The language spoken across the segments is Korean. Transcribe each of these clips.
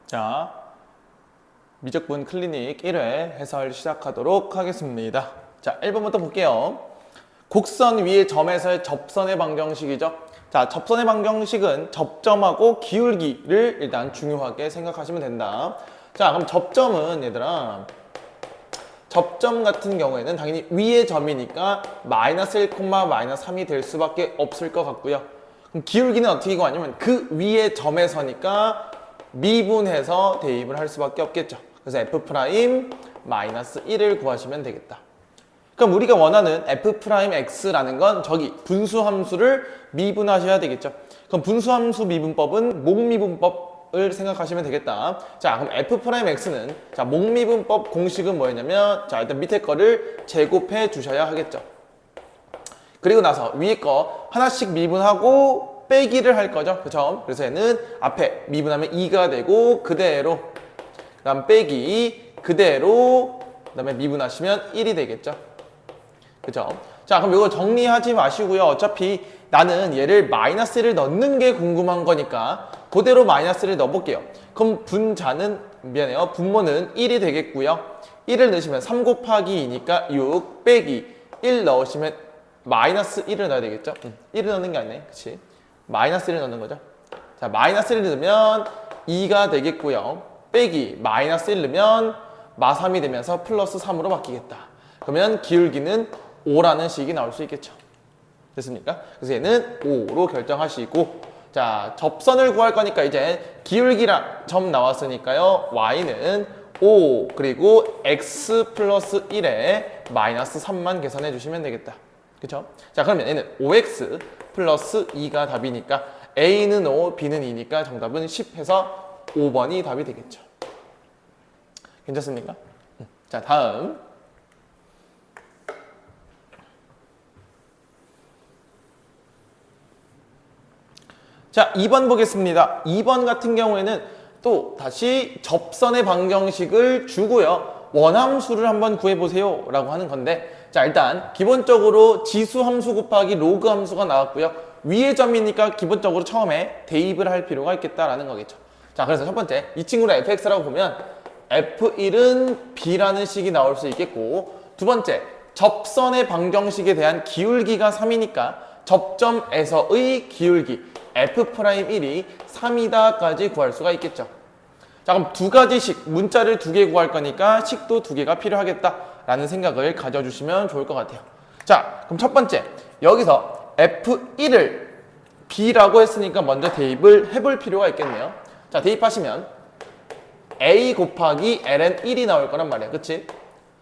자, 미적분 클리닉 1회 해설 시작하도록 하겠습니다. 자, 1번부터 볼게요. 곡선 위의 점에서의 접선의 방정식이죠. 자, 접선의 방정식은 접점하고 기울기를 일단 중요하게 생각하시면 된다. 자, 그럼 접점은 얘들아, 접점 같은 경우에는 당연히 위의 점이니까 마이너스 1, 마이너스 3이 될 수밖에 없을 것 같고요. 그럼 기울기는 어떻게 구하냐면 그 위의 점에서니까 미분해서 대입을 할 수밖에 없겠죠. 그래서 f' 마이너스 1을 구하시면 되겠다. 그럼 우리가 원하는 f'x라는 건 저기 분수함수를 미분하셔야 되겠죠. 그럼 분수함수 미분법은 목미분법을 생각하시면 되겠다. 자, 그럼 f'x는 자, 목미분법 공식은 뭐였냐면 자, 일단 밑에 거를 제곱해 주셔야 하겠죠. 그리고 나서 위에 거 하나씩 미분하고 빼기를 할 거죠. 그쵸? 그래서 얘는 앞에 미분하면 2가 되고 그대로 그 다음 빼기 그대로 그 다음에 미분하시면 1이 되겠죠. 그쵸? 자, 그럼 이거 정리하지 마시고요. 어차피 나는 얘를 마이너스를 넣는 게 궁금한 거니까 그대로 마이너스를 넣어볼게요. 그럼 분자는 미안해요. 분모는 1이 되겠고요. 1을 넣으시면 3 곱하기 2니까 6 빼기 1 넣으시면 마이너스 1을 넣어야 되겠죠? 1을 넣는 게 아니네. 그치? 마이너스 1을 넣는 거죠. 자, 마이너스 1을 넣으면 2가 되겠고요. 빼기 마이너스 1 넣으면 마3이 되면서 플러스 3으로 바뀌겠다. 그러면 기울기는 5라는 식이 나올 수 있겠죠. 됐습니까? 그래서 얘는 5로 결정하시고 자, 접선을 구할 거니까 이제 기울기랑 점 나왔으니까요. y는 5 그리고 x 플러스 1에 마이너스 3만 계산해 주시면 되겠다. 그쵸? 자, 그러면 얘는 5x 플러스 2가 답이니까 a는 5, b는 2니까 정답은 10 해서 5번이 답이 되겠죠. 괜찮습니까? 자, 다음 자, 2번 보겠습니다. 2번 같은 경우에는 또 다시 접선의 방정식을 주고요. 원함수를 한번 구해보세요 라고 하는 건데 자, 일단 기본적으로 지수 함수 곱하기 로그 함수가 나왔고요. 위의 점이니까 기본적으로 처음에 대입을 할 필요가 있겠다라는 거겠죠. 자, 그래서 첫 번째 이 친구를 fx라고 보면 f1은 b라는 식이 나올 수 있겠고 두 번째 접선의 방정식에 대한 기울기가 3이니까 접점에서의 기울기 f'1이 3이다까지 구할 수가 있겠죠. 자, 그럼 두 가지씩 문자를 두 개 구할 거니까 식도 두 개가 필요하겠다라는 생각을 가져주시면 좋을 것 같아요. 자, 그럼 첫 번째 여기서 f1을 b라고 했으니까 먼저 대입을 해볼 필요가 있겠네요. 자, 대입하시면 a 곱하기 ln 1이 나올 거란 말이야. 그치?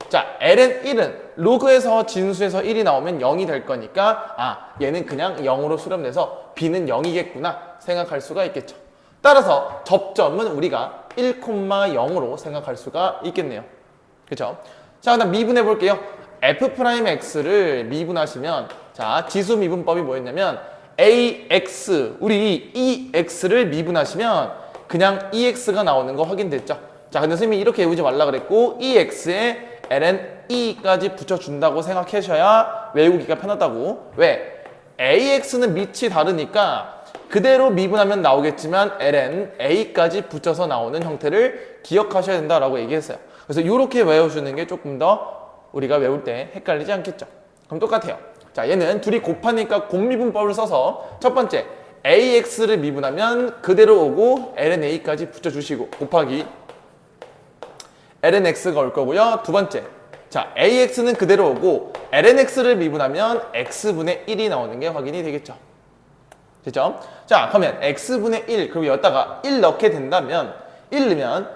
자, ln 1은 로그에서 진수에서 1이 나오면 0이 될 거니까 아, 얘는 그냥 0으로 수렴돼서 b는 0이겠구나 생각할 수가 있겠죠. 따라서 접점은 우리가 1,0으로 생각할 수가 있겠네요. 그쵸? 자, 그다음 미분해 볼게요. f'x를 미분하시면 자, 지수 미분법이 뭐였냐면 ax, 우리 이 x를 미분하시면 그냥 ex가 나오는 거 확인됐죠? 자, 근데 선생님이 이렇게 외우지 말라 그랬고 이 x에 ln e까지 붙여준다고 생각하셔야 외우기가 편하다고. 왜? ax는 밑이 다르니까 그대로 미분하면 나오겠지만 ln a까지 붙여서 나오는 형태를 기억하셔야 된다라고 얘기했어요. 그래서 이렇게 외워주는 게 조금 더 우리가 외울 때 헷갈리지 않겠죠. 그럼 똑같아요. 자, 얘는 둘이 곱하니까 곱미분법을 써서 첫 번째 ax를 미분하면 그대로 오고 ln a까지 붙여주시고 곱하기 ln x가 올 거고요. 두 번째 자, ax는 그대로 오고 ln x를 미분하면 x분의 1이 나오는 게 확인이 되겠죠. 됐죠? 자, 그러면 x분의 1 그리고 여기다가 1 넣게 된다면 1 넣으면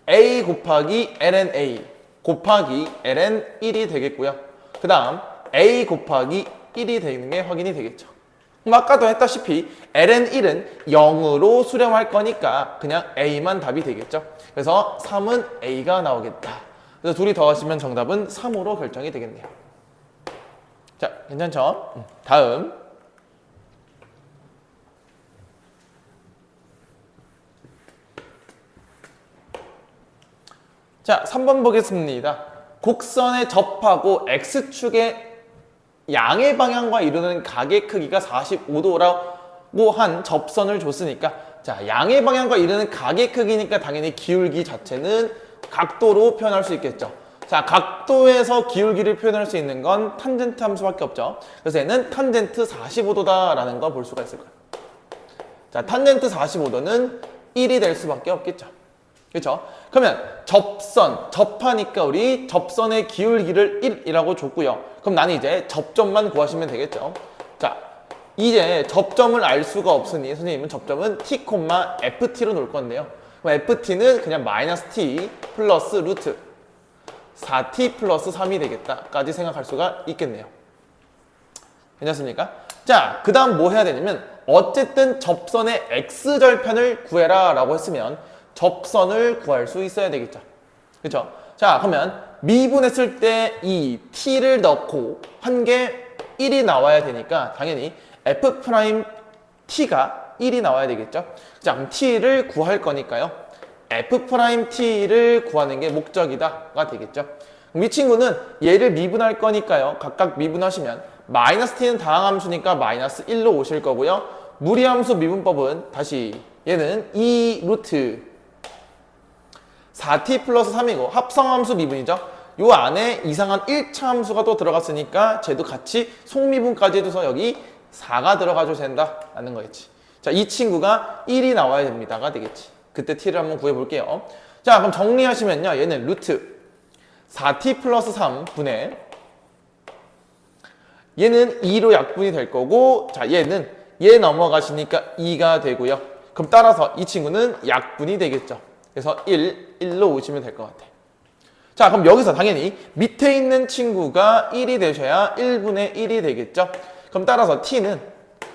a 곱하기 ln a 곱하기 ln 1이 되겠고요. 그 다음 a 곱하기 1이 되는 게 확인이 되겠죠. 그럼 아까도 했다시피 ln 1은 0으로 수렴할 거니까 그냥 a만 답이 되겠죠. 그래서 3은 a가 나오겠다. 그래서 둘이 더하시면 정답은 3으로 결정이 되겠네요. 자, 괜찮죠? 다음 자, 3번 보겠습니다. 곡선에 접하고 X축의 양의 방향과 이루는 각의 크기가 45도라고 한 접선을 줬으니까 자, 양의 방향과 이르는 각의 크기니까 당연히 기울기 자체는 각도로 표현할 수 있겠죠. 자, 각도에서 기울기를 표현할 수 있는 건 탄젠트 함수밖에 없죠. 그래서 얘는 탄젠트 45도다라는 거 볼 수가 있을 거예요. 자, 탄젠트 45도는 1이 될 수밖에 없겠죠. 그렇죠? 그러면 접하니까 우리 접선의 기울기를 1이라고 줬고요. 그럼 나는 이제 접점만 구하시면 되겠죠. 자, 이제 접점을 알 수가 없으니 선생님은 접점은 t, ft로 놓을 건데요. 그럼 ft는 그냥 마이너스 t 플러스 루트 4t 플러스 3이 되겠다까지 생각할 수가 있겠네요. 괜찮습니까? 자, 그 다음 뭐 해야 되냐면 어쨌든 접선의 x절편을 구해라 라고 했으면 접선을 구할 수 있어야 되겠죠. 그렇죠? 자, 그러면 미분했을 때 이 t를 넣고 한 게 1이 나와야 되니까 당연히 f't가 1이 나와야 되겠죠. 자, 그럼 t를 구할 거니까요. f't를 구하는 게 목적이다가 되겠죠. 그럼 이 친구는 얘를 미분할 거니까요. 각각 미분하시면 마이너스 t는 다항함수니까 마이너스 1로 오실 거고요. 무리함수 미분법은 다시 얘는 2 루트 4t 플러스 3이고 합성함수 미분이죠. 요 안에 이상한 1차 함수가 또 들어갔으니까 쟤도 같이 속미분까지 해줘서 여기 4가 들어가줘야 된다라는 거겠지. 자, 이 친구가 1이 나와야 됩니다가 되겠지. 그때 t를 한번 구해볼게요. 자, 그럼 정리하시면요. 얘는 루트 4t 플러스 3분의 얘는 2로 약분이 될 거고, 자, 얘는 얘 넘어가시니까 2가 되고요. 그럼 따라서 이 친구는 약분이 되겠죠. 그래서 1로 오시면 될 것 같아요. 자, 그럼 여기서 당연히 밑에 있는 친구가 1이 되셔야 1분의 1이 되겠죠. 그럼 따라서 t는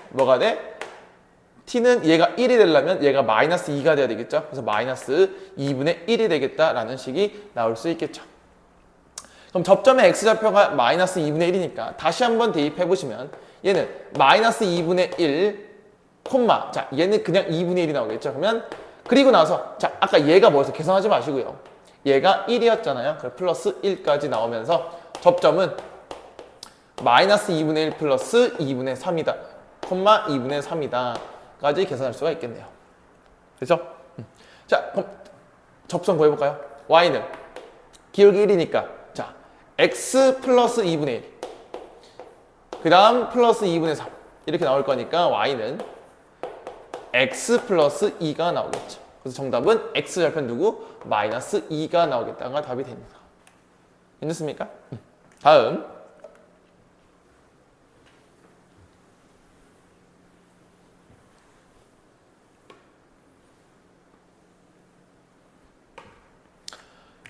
뭐가 돼? t는 얘가 1이 되려면 얘가 마이너스 2가 돼야 되겠죠. 그래서 마이너스 2분의 1이 되겠다라는 식이 나올 수 있겠죠. 그럼 접점의 x좌표가 마이너스 2분의 1이니까 다시 한번 대입해보시면 얘는 마이너스 2분의 1, 콤마. 자, 얘는 그냥 2분의 1이 나오겠죠. 그러면 그리고 나서 자, 아까 얘가 뭐였어? 계산하지 마시고요. 얘가 1이었잖아요. 그래서 플러스 1까지 나오면서 접점은 마이너스 2분의 1 플러스 2분의 3이다. 콤마 2분의 3이다. 까지 계산할 수가 있겠네요. 그렇죠? 자, 그럼 접선 구해볼까요? y는 기울기 1이니까 자, x 플러스 2분의 1 그 다음 플러스 2분의 3 이렇게 나올 거니까 y는 x 플러스 2가 나오겠죠. 그래서 정답은 x절편 누구? 마이너스 2가 나오겠다가 답이 됩니다. 괜찮습니까? 다음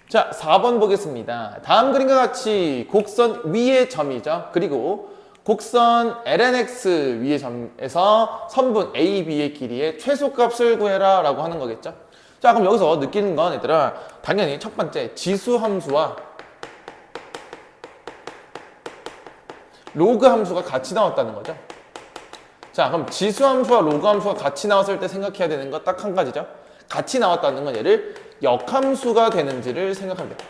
자, 4번 보겠습니다. 다음 그림과 같이 곡선 위의 점이죠. 그리고 곡선 lnx 위의 점에서 선분 AB의 길이의 최소값을 구해라 라고 하는 거겠죠. 자, 그럼 여기서 느끼는 건 얘들아 당연히 첫 번째 지수함수와 로그 함수가 같이 나왔다는 거죠. 자, 그럼 지수함수와 로그 함수가 같이 나왔을 때 생각해야 되는 거 딱 한 가지죠. 같이 나왔다는 건 얘를 역함수가 되는지를 생각합니다.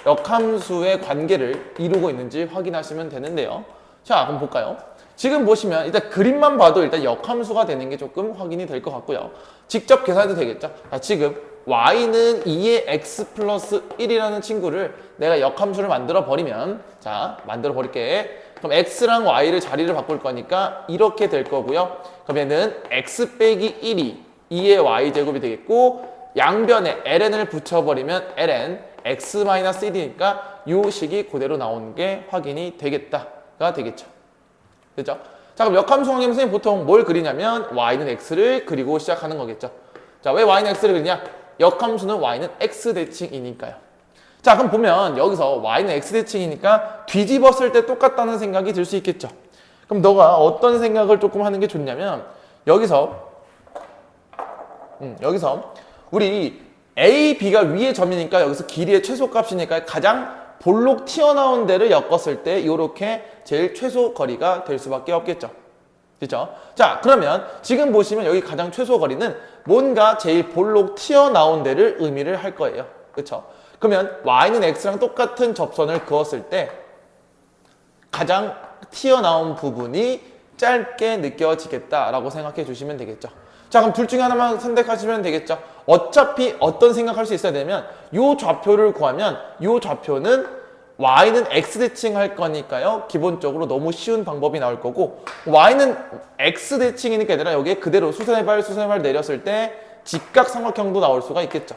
역함수의 관계를 이루고 있는지 확인하시면 되는데요. 자, 그럼 볼까요? 지금 보시면 일단 그림만 봐도 일단 역함수가 되는 게 조금 확인이 될 것 같고요. 직접 계산해도 되겠죠? 자, 지금 y는 2의 x 플러스 1이라는 친구를 내가 역함수를 만들어 버리면 자, 만들어 버릴게. 그럼 x랑 y를 자리를 바꿀 거니까 이렇게 될 거고요. 그럼 얘는 x 빼기 1이 2의 y제곱이 되겠고 양변에 ln을 붙여버리면 ln x-1이니까 이 식이 그대로 나오는 게 확인이 되겠다가 되겠죠. 그죠? 자, 그럼 역함수 관계는 선생님 보통 뭘 그리냐면 y는 x를 그리고 시작하는 거겠죠. 자, 왜 y는 x를 그리냐? 역함수는 y는 x 대칭이니까요. 자, 그럼 보면 여기서 y는 x 대칭이니까 뒤집었을 때 똑같다는 생각이 들 수 있겠죠. 그럼 너가 어떤 생각을 조금 하는 게 좋냐면 여기서 우리 A, B가 위의 점이니까 여기서 길이의 최소값이니까 가장 볼록 튀어나온 데를 엮었을 때 이렇게 제일 최소 거리가 될 수밖에 없겠죠. 그렇죠? 자, 그러면 지금 보시면 여기 가장 최소 거리는 뭔가 제일 볼록 튀어나온 데를 의미를 할 거예요. 그렇죠? 그러면 y는 x랑 똑같은 접선을 그었을 때 가장 튀어나온 부분이 짧게 느껴지겠다라고 생각해 주시면 되겠죠. 자, 그럼 둘 중에 하나만 선택하시면 되겠죠. 어차피 어떤 생각할 수 있어야 되면 요 좌표를 구하면 요 좌표는 y는 x 대칭할 거니까요. 기본적으로 너무 쉬운 방법이 나올 거고 y는 x 대칭이니까 얘들아 여기에 그대로 수선의 발 내렸을 때 직각삼각형도 나올 수가 있겠죠.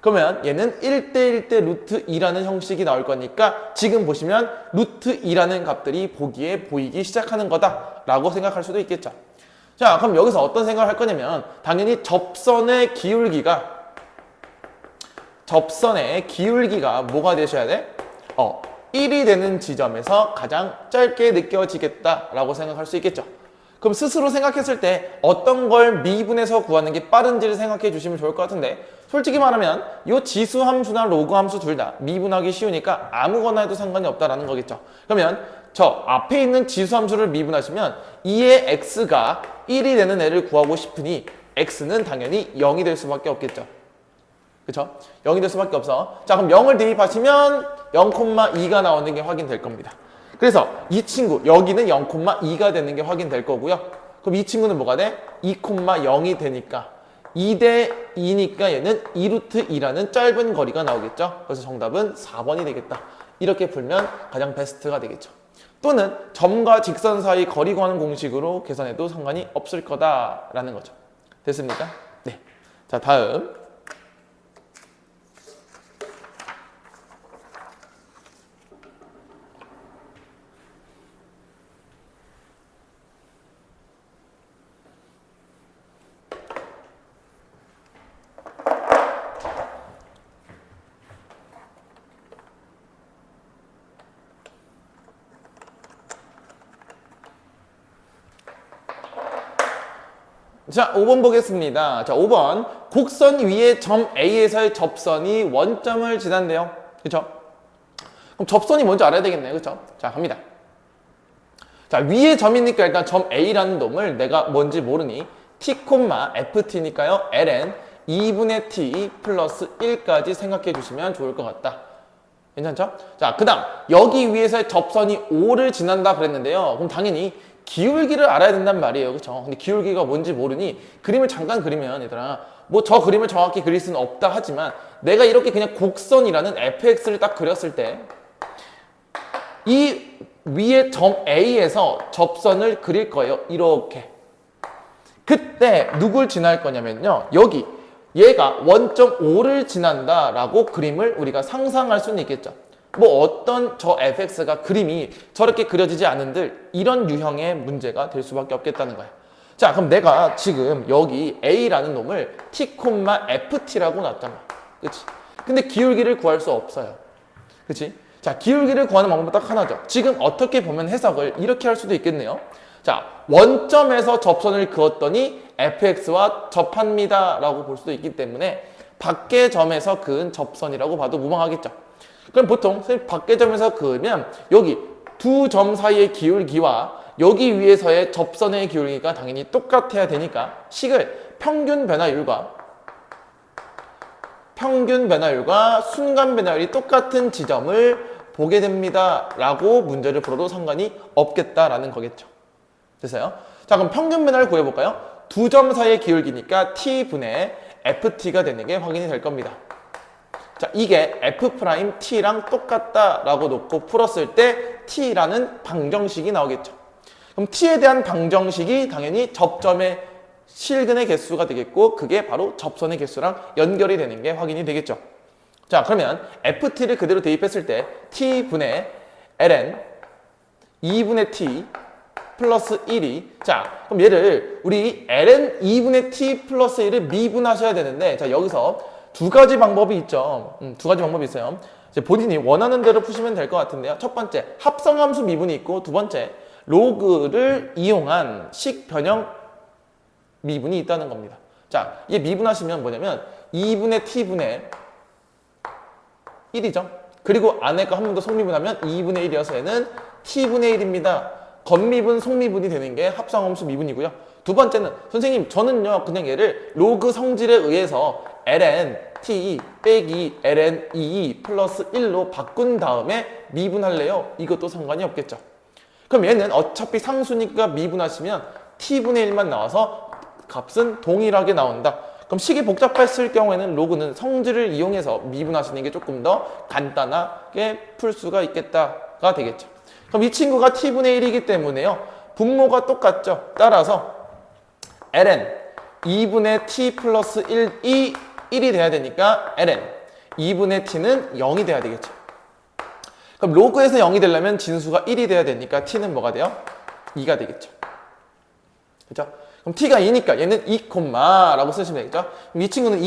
그러면 얘는 1대1대 루트 2라는 형식이 나올 거니까 지금 보시면 루트 2라는 값들이 보이기 시작하는 거다라고 생각할 수도 있겠죠. 자, 그럼 여기서 어떤 생각을 할 거냐면 당연히 접선의 기울기가 뭐가 되셔야 돼? 1이 되는 지점에서 가장 짧게 느껴지겠다라고 생각할 수 있겠죠. 그럼 스스로 생각했을 때 어떤 걸 미분해서 구하는 게 빠른지를 생각해 주시면 좋을 것 같은데 솔직히 말하면 이 지수 함수나 로그 함수 둘 다 미분하기 쉬우니까 아무거나 해도 상관이 없다라는 거겠죠. 그러면 저 앞에 있는 지수 함수를 미분하시면 2의 x가 1이 되는 애를 구하고 싶으니 x는 당연히 0이 될 수밖에 없겠죠. 그쵸? 0이 될 수밖에 없어. 자, 그럼 0을 대입하시면 0,2가 나오는 게 확인될 겁니다. 그래서 이 친구 여기는 0,2가 되는 게 확인될 거고요. 그럼 이 친구는 뭐가 돼? 2,0이 되니까 2대 2니까 얘는 2루트 2라는 짧은 거리가 나오겠죠. 그래서 정답은 4번이 되겠다. 이렇게 풀면 가장 베스트가 되겠죠. 또는 점과 직선 사이 거리 구하는 공식으로 계산해도 상관이 없을 거다라는 거죠. 됐습니까? 네. 자, 다음. 자, 5번 보겠습니다. 자, 5번. 곡선 위에 점 A에서의 접선이 원점을 지난대요. 그쵸? 그럼 접선이 뭔지 알아야 되겠네요. 그쵸? 자, 갑니다. 자, 위에 점이니까 일단 점 A라는 놈을 내가 뭔지 모르니 t, ft니까요. ln 2분의 t 플러스 1까지 생각해 주시면 좋을 것 같다. 괜찮죠? 자, 그 다음 여기 위에서의 접선이 O를 지난다 그랬는데요. 그럼 당연히 기울기를 알아야 된단 말이에요. 그쵸? 근데 기울기가 뭔지 모르니 그림을 잠깐 그리면 얘들아 뭐 저 그림을 정확히 그릴 수는 없다 하지만 내가 이렇게 그냥 곡선이라는 fx를 딱 그렸을 때 이 위에 점 A에서 접선을 그릴 거예요. 이렇게. 그때 누굴 지날 거냐면요. 여기 얘가 원점 O를 지난다 라고 그림을 우리가 상상할 수는 있겠죠. 뭐 어떤 저 fx가 그림이 저렇게 그려지지 않은들 이런 유형의 문제가 될 수밖에 없겠다는 거야. 자, 그럼 내가 지금 여기 A라는 놈을 t, ft라고 놨잖아. 그치? 근데 기울기를 구할 수 없어요. 그치? 자, 기울기를 구하는 방법은 딱 하나죠. 지금 어떻게 보면 해석을 이렇게 할 수도 있겠네요. 자, 원점에서 접선을 그었더니 fx와 접합니다 라고 볼 수도 있기 때문에 밖의 점에서 그은 접선이라고 봐도 무방하겠죠. 그럼 보통 선생님 밖의 점에서 그으면 여기 두 점 사이의 기울기와 여기 위에서의 접선의 기울기가 당연히 똑같아야 되니까 식을 평균 변화율과 순간 변화율이 똑같은 지점을 보게 됩니다 라고 문제를 풀어도 상관이 없겠다라는 거겠죠. 됐어요? 자, 그럼 평균 변화를 구해볼까요? 두 점 사이의 기울기니까 t분의 ft가 되는 게 확인이 될 겁니다. 자, 이게 f't랑 똑같다라고 놓고 풀었을 때 t라는 방정식이 나오겠죠. 그럼 t에 대한 방정식이 당연히 접점의 실근의 개수가 되겠고 그게 바로 접선의 개수랑 연결이 되는 게 확인이 되겠죠. 자, 그러면 ft를 그대로 대입했을 때 t분의 ln 2분의 t 플러스 1이 자, 그럼 얘를 우리 ln 2분의 t 플러스 1을 미분하셔야 되는데 자, 여기서 두 가지 방법이 있죠. 두 가지 방법이 있어요. 이제 본인이 원하는 대로 푸시면 될 것 같은데요. 첫 번째, 합성함수 미분이 있고 두 번째, 로그를 이용한 식 변형 미분이 있다는 겁니다. 자, 이게 미분하시면 뭐냐면 2분의 t분의 1이죠. 그리고 안에 거 한 번 더 속미분하면 2분의 1이어서 얘는 t분의 1입니다. 겉미분, 속미분이 되는 게 합성함수 미분이고요. 두 번째는 선생님 저는요 그냥 얘를 로그 성질에 의해서 ln t 빼기 ln 2 플러스 1로 바꾼 다음에 미분할래요. 이것도 상관이 없겠죠. 그럼 얘는 어차피 상수니까 미분하시면 t분의 1만 나와서 값은 동일하게 나온다. 그럼 식이 복잡했을 경우에는 로그는 성질을 이용해서 미분하시는 게 조금 더 간단하게 풀 수가 있겠다가 되겠죠. 그럼 이 친구가 t분의 1이기 때문에요. 분모가 똑같죠. 따라서 ln 2분의 t 플러스 1이 1이 돼야 되니까 ln 2분의 t는 0이 돼야 되겠죠. 그럼 로그에서 0이 되려면 진수가 1이 돼야 되니까 t는 뭐가 돼요? 2가 되겠죠. 그죠? 그럼 t가 2니까 얘는 2, 라고 쓰시면 되겠죠? 그럼 이 친구는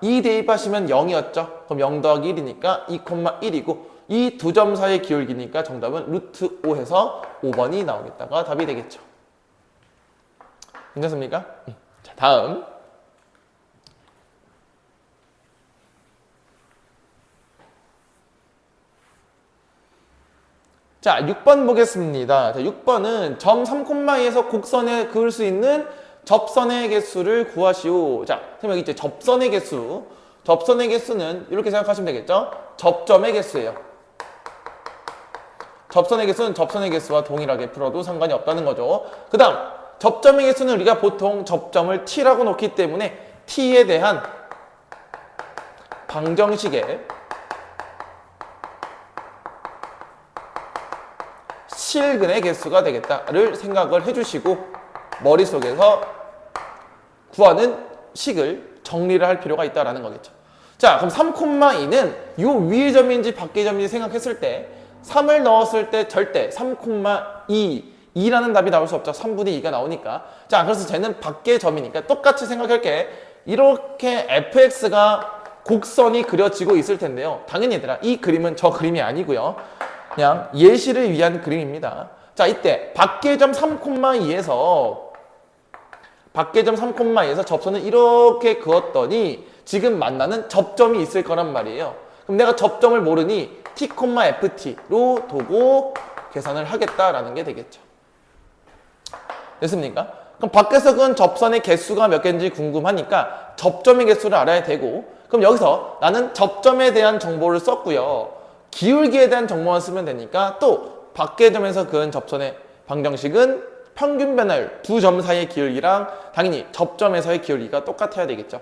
2 대입하시면 0이었죠? 그럼 0 더하기 1이니까 2, 1이고 이 두 점 사이의 기울기니까 정답은 루트 5 해서 5번이 나오겠다가 답이 되겠죠. 괜찮습니까? 자, 다음. 자, 6번 보겠습니다. 자, 6번은 점 3,2에서 곡선에 그을 수 있는 접선의 개수를 구하시오. 자, 여기 이제 접선의 개수. 접선의 개수는 이렇게 생각하시면 되겠죠? 접점의 개수예요. 접선의 개수는 접선의 개수와 동일하게 풀어도 상관이 없다는 거죠. 그 다음 접점의 개수는 우리가 보통 접점을 t라고 놓기 때문에 t에 대한 방정식의 실근의 개수가 되겠다를 생각을 해주시고 머릿속에서 구하는 식을 정리를 할 필요가 있다는 거겠죠. 자, 그럼 3,2는 요 위의 점인지 밖의 점인지 생각했을 때 3을 넣었을 때 절대 3,2 2라는 답이 나올 수 없죠. 3분의 2가 나오니까. 자, 그래서 쟤는 밖의 점이니까 똑같이 생각할게. 이렇게 fx가 곡선이 그려지고 있을 텐데요. 당연히 얘들아, 이 그림은 저 그림이 아니고요. 그냥 예시를 위한 그림입니다. 자, 이때 밖의 점 3,2에서 접선을 이렇게 그었더니 지금 만나는 접점이 있을 거란 말이에요. 그럼 내가 접점을 모르니 t, ft로 두고 계산을 하겠다라는 게 되겠죠. 됐습니까? 그럼 밖에서 그은 접선의 개수가 몇 개인지 궁금하니까 접점의 개수를 알아야 되고, 그럼 여기서 나는 접점에 대한 정보를 썼고요. 기울기에 대한 정보만 쓰면 되니까 또 밖의 점에서 그은 접선의 방정식은 평균 변화율 두 점 사이의 기울기랑 당연히 접점에서의 기울기가 똑같아야 되겠죠.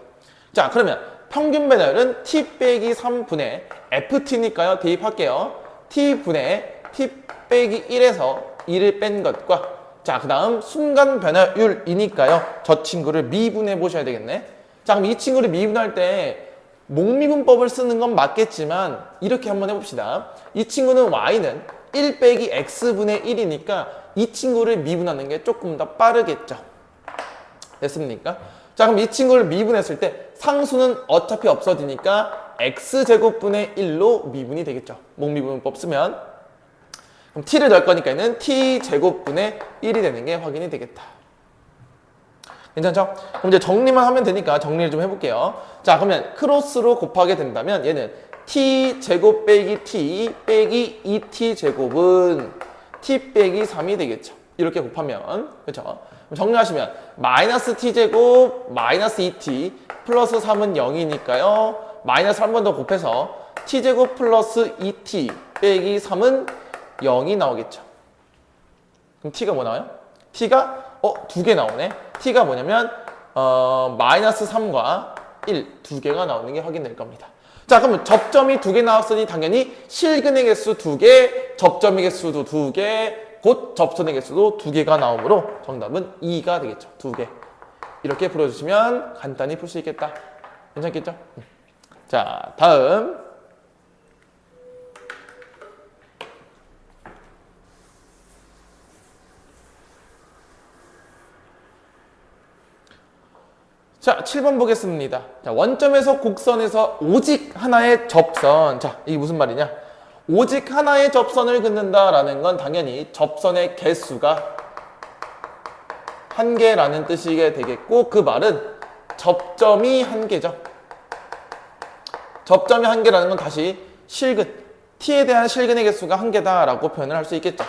자, 그러면 평균 변화율은 t 빼기 3분의 ft니까요. 대입할게요. t분의 t 빼기 1에서 1을 뺀 것과, 자, 그 다음 순간 변화율이니까요. 저 친구를 미분해 보셔야 되겠네. 자, 그럼 이 친구를 미분할 때 목미분법을 쓰는 건 맞겠지만 이렇게 한번 해봅시다. 이 친구는 y는 1 빼기 x분의 1이니까 이 친구를 미분하는 게 조금 더 빠르겠죠. 됐습니까? 자, 그럼 이 친구를 미분했을 때 상수는 어차피 없어지니까 x제곱분의 1로 미분이 되겠죠. 목미분법 쓰면. 그럼 t를 넣을 거니까 는 t제곱분의 1이 되는 게 확인이 되겠다. 괜찮죠? 그럼 이제 정리만 하면 되니까 정리를 좀 해볼게요. 자, 그러면 크로스로 곱하게 된다면 얘는 t제곱 빼기 t 빼기 2t제곱은 t 빼기 3이 되겠죠. 이렇게 곱하면. 그렇죠? 정리하시면 마이너스 t제곱 마이너스 2t 플러스 3은 0이니까요. 마이너스 한 번 더 곱해서 t제곱 플러스 2t 빼기 3은 0이 나오겠죠. 그럼 t가 뭐 나와요? t가 두 개 나오네. t가 뭐냐면 마이너스 3과 1 두 개가 나오는 게 확인될 겁니다. 자, 그러면 접점이 두 개 나왔으니 당연히 실근의 개수 두 개, 접점의 개수도 두 개, 곧 접선의 개수도 두 개가 나오므로 정답은 2가 되겠죠. 두 개. 이렇게 풀어주시면 간단히 풀 수 있겠다. 괜찮겠죠? 자, 다음. 자, 7번 보겠습니다. 자, 원점에서 곡선에서 오직 하나의 접선. 자, 이게 무슨 말이냐? 오직 하나의 접선을 긋는다라는 건 당연히 접선의 개수가 한 개라는 뜻이게 되겠고, 그 말은 접점이 한 개죠. 접점이 한 개라는 건 다시 실근, t에 대한 실근의 개수가 한 개다라고 표현을 할 수 있겠죠.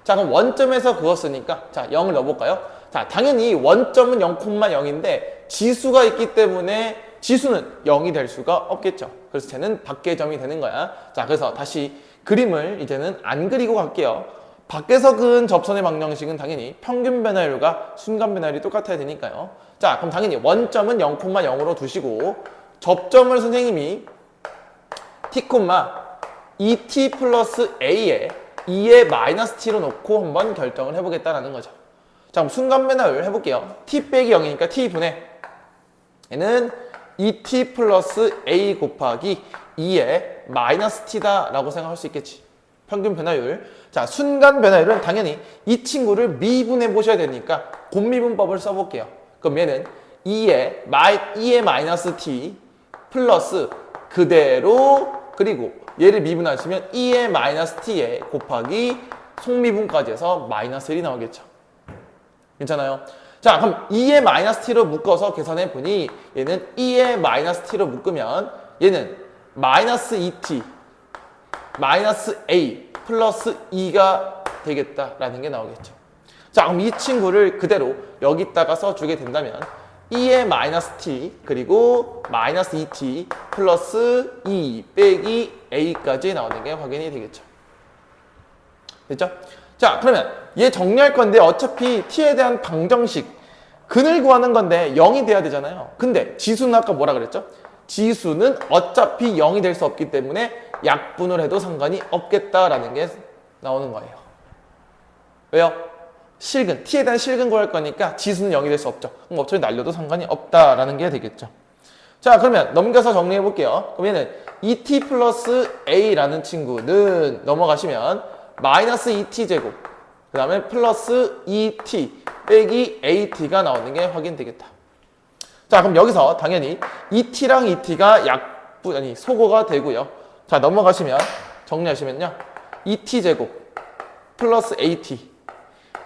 자, 그럼 원점에서 그었으니까 자, 0을 넣어볼까요? 자, 당연히 원점은 0,0인데 지수가 있기 때문에 지수는 0이 될 수가 없겠죠. 그래서 쟤는 밖의 점이 되는 거야. 자, 그래서 다시 그림을 이제는 안 그리고 갈게요. 밖에서 그은 접선의 방정식은 당연히 평균 변화율과 순간 변화율이 똑같아야 되니까요. 자, 그럼 당연히 원점은 0,0으로 두시고 접점을 선생님이 t, 2t 플러스 a에 2의 마이너스 t로 놓고 한번 결정을 해보겠다라는 거죠. 자, 그럼 순간 변화율 해볼게요. t 빼기 0이니까 t분의 얘는 2t 플러스 a 곱하기 2의 마이너스 t다 라고 생각할 수 있겠지. 평균 변화율. 자, 순간 변화율은 당연히 이 친구를 미분해 보셔야 되니까 곱미분법을 써볼게요. 그럼 얘는 2의 마이너스 t 플러스 그대로 그리고 얘를 미분하시면 2의 마이너스 t에 곱하기 속미분까지 해서 마이너스 1이 나오겠죠. 괜찮아요? 자, 그럼 2의 마이너스 t로 묶어서 계산해 보니 얘는 2의 마이너스 t로 묶으면 얘는 마이너스 2t 마이너스 a 플러스 2가 되겠다라는 게 나오겠죠. 자, 그럼 이 친구를 그대로 여기다가 써주게 된다면 2의 마이너스 t 그리고 마이너스 2t 플러스 2 빼기 a까지 나오는 게 확인이 되겠죠. 됐죠? 자, 그러면 얘 정리할 건데 어차피 t에 대한 방정식 근을 구하는 건데 0이 돼야 되잖아요. 근데 지수는 아까 뭐라 그랬죠? 지수는 어차피 0이 될 수 없기 때문에 약분을 해도 상관이 없겠다라는 게 나오는 거예요. 왜요? 실근, t에 대한 실근 구할 거니까 지수는 0이 될 수 없죠. 그럼 어차피 날려도 상관이 없다라는 게 되겠죠. 자, 그러면 넘겨서 정리해 볼게요. 그럼 얘는 2t 플러스 a라는 친구는 넘어가시면 마이너스 2t 제곱 그 다음에 플러스 2t 빼기 at가 나오는 게 확인되겠다. 자, 그럼 여기서 당연히 2t랑 2t가 소거가 되고요. 자, 넘어가시면 정리하시면요 2t 제곱 플러스 at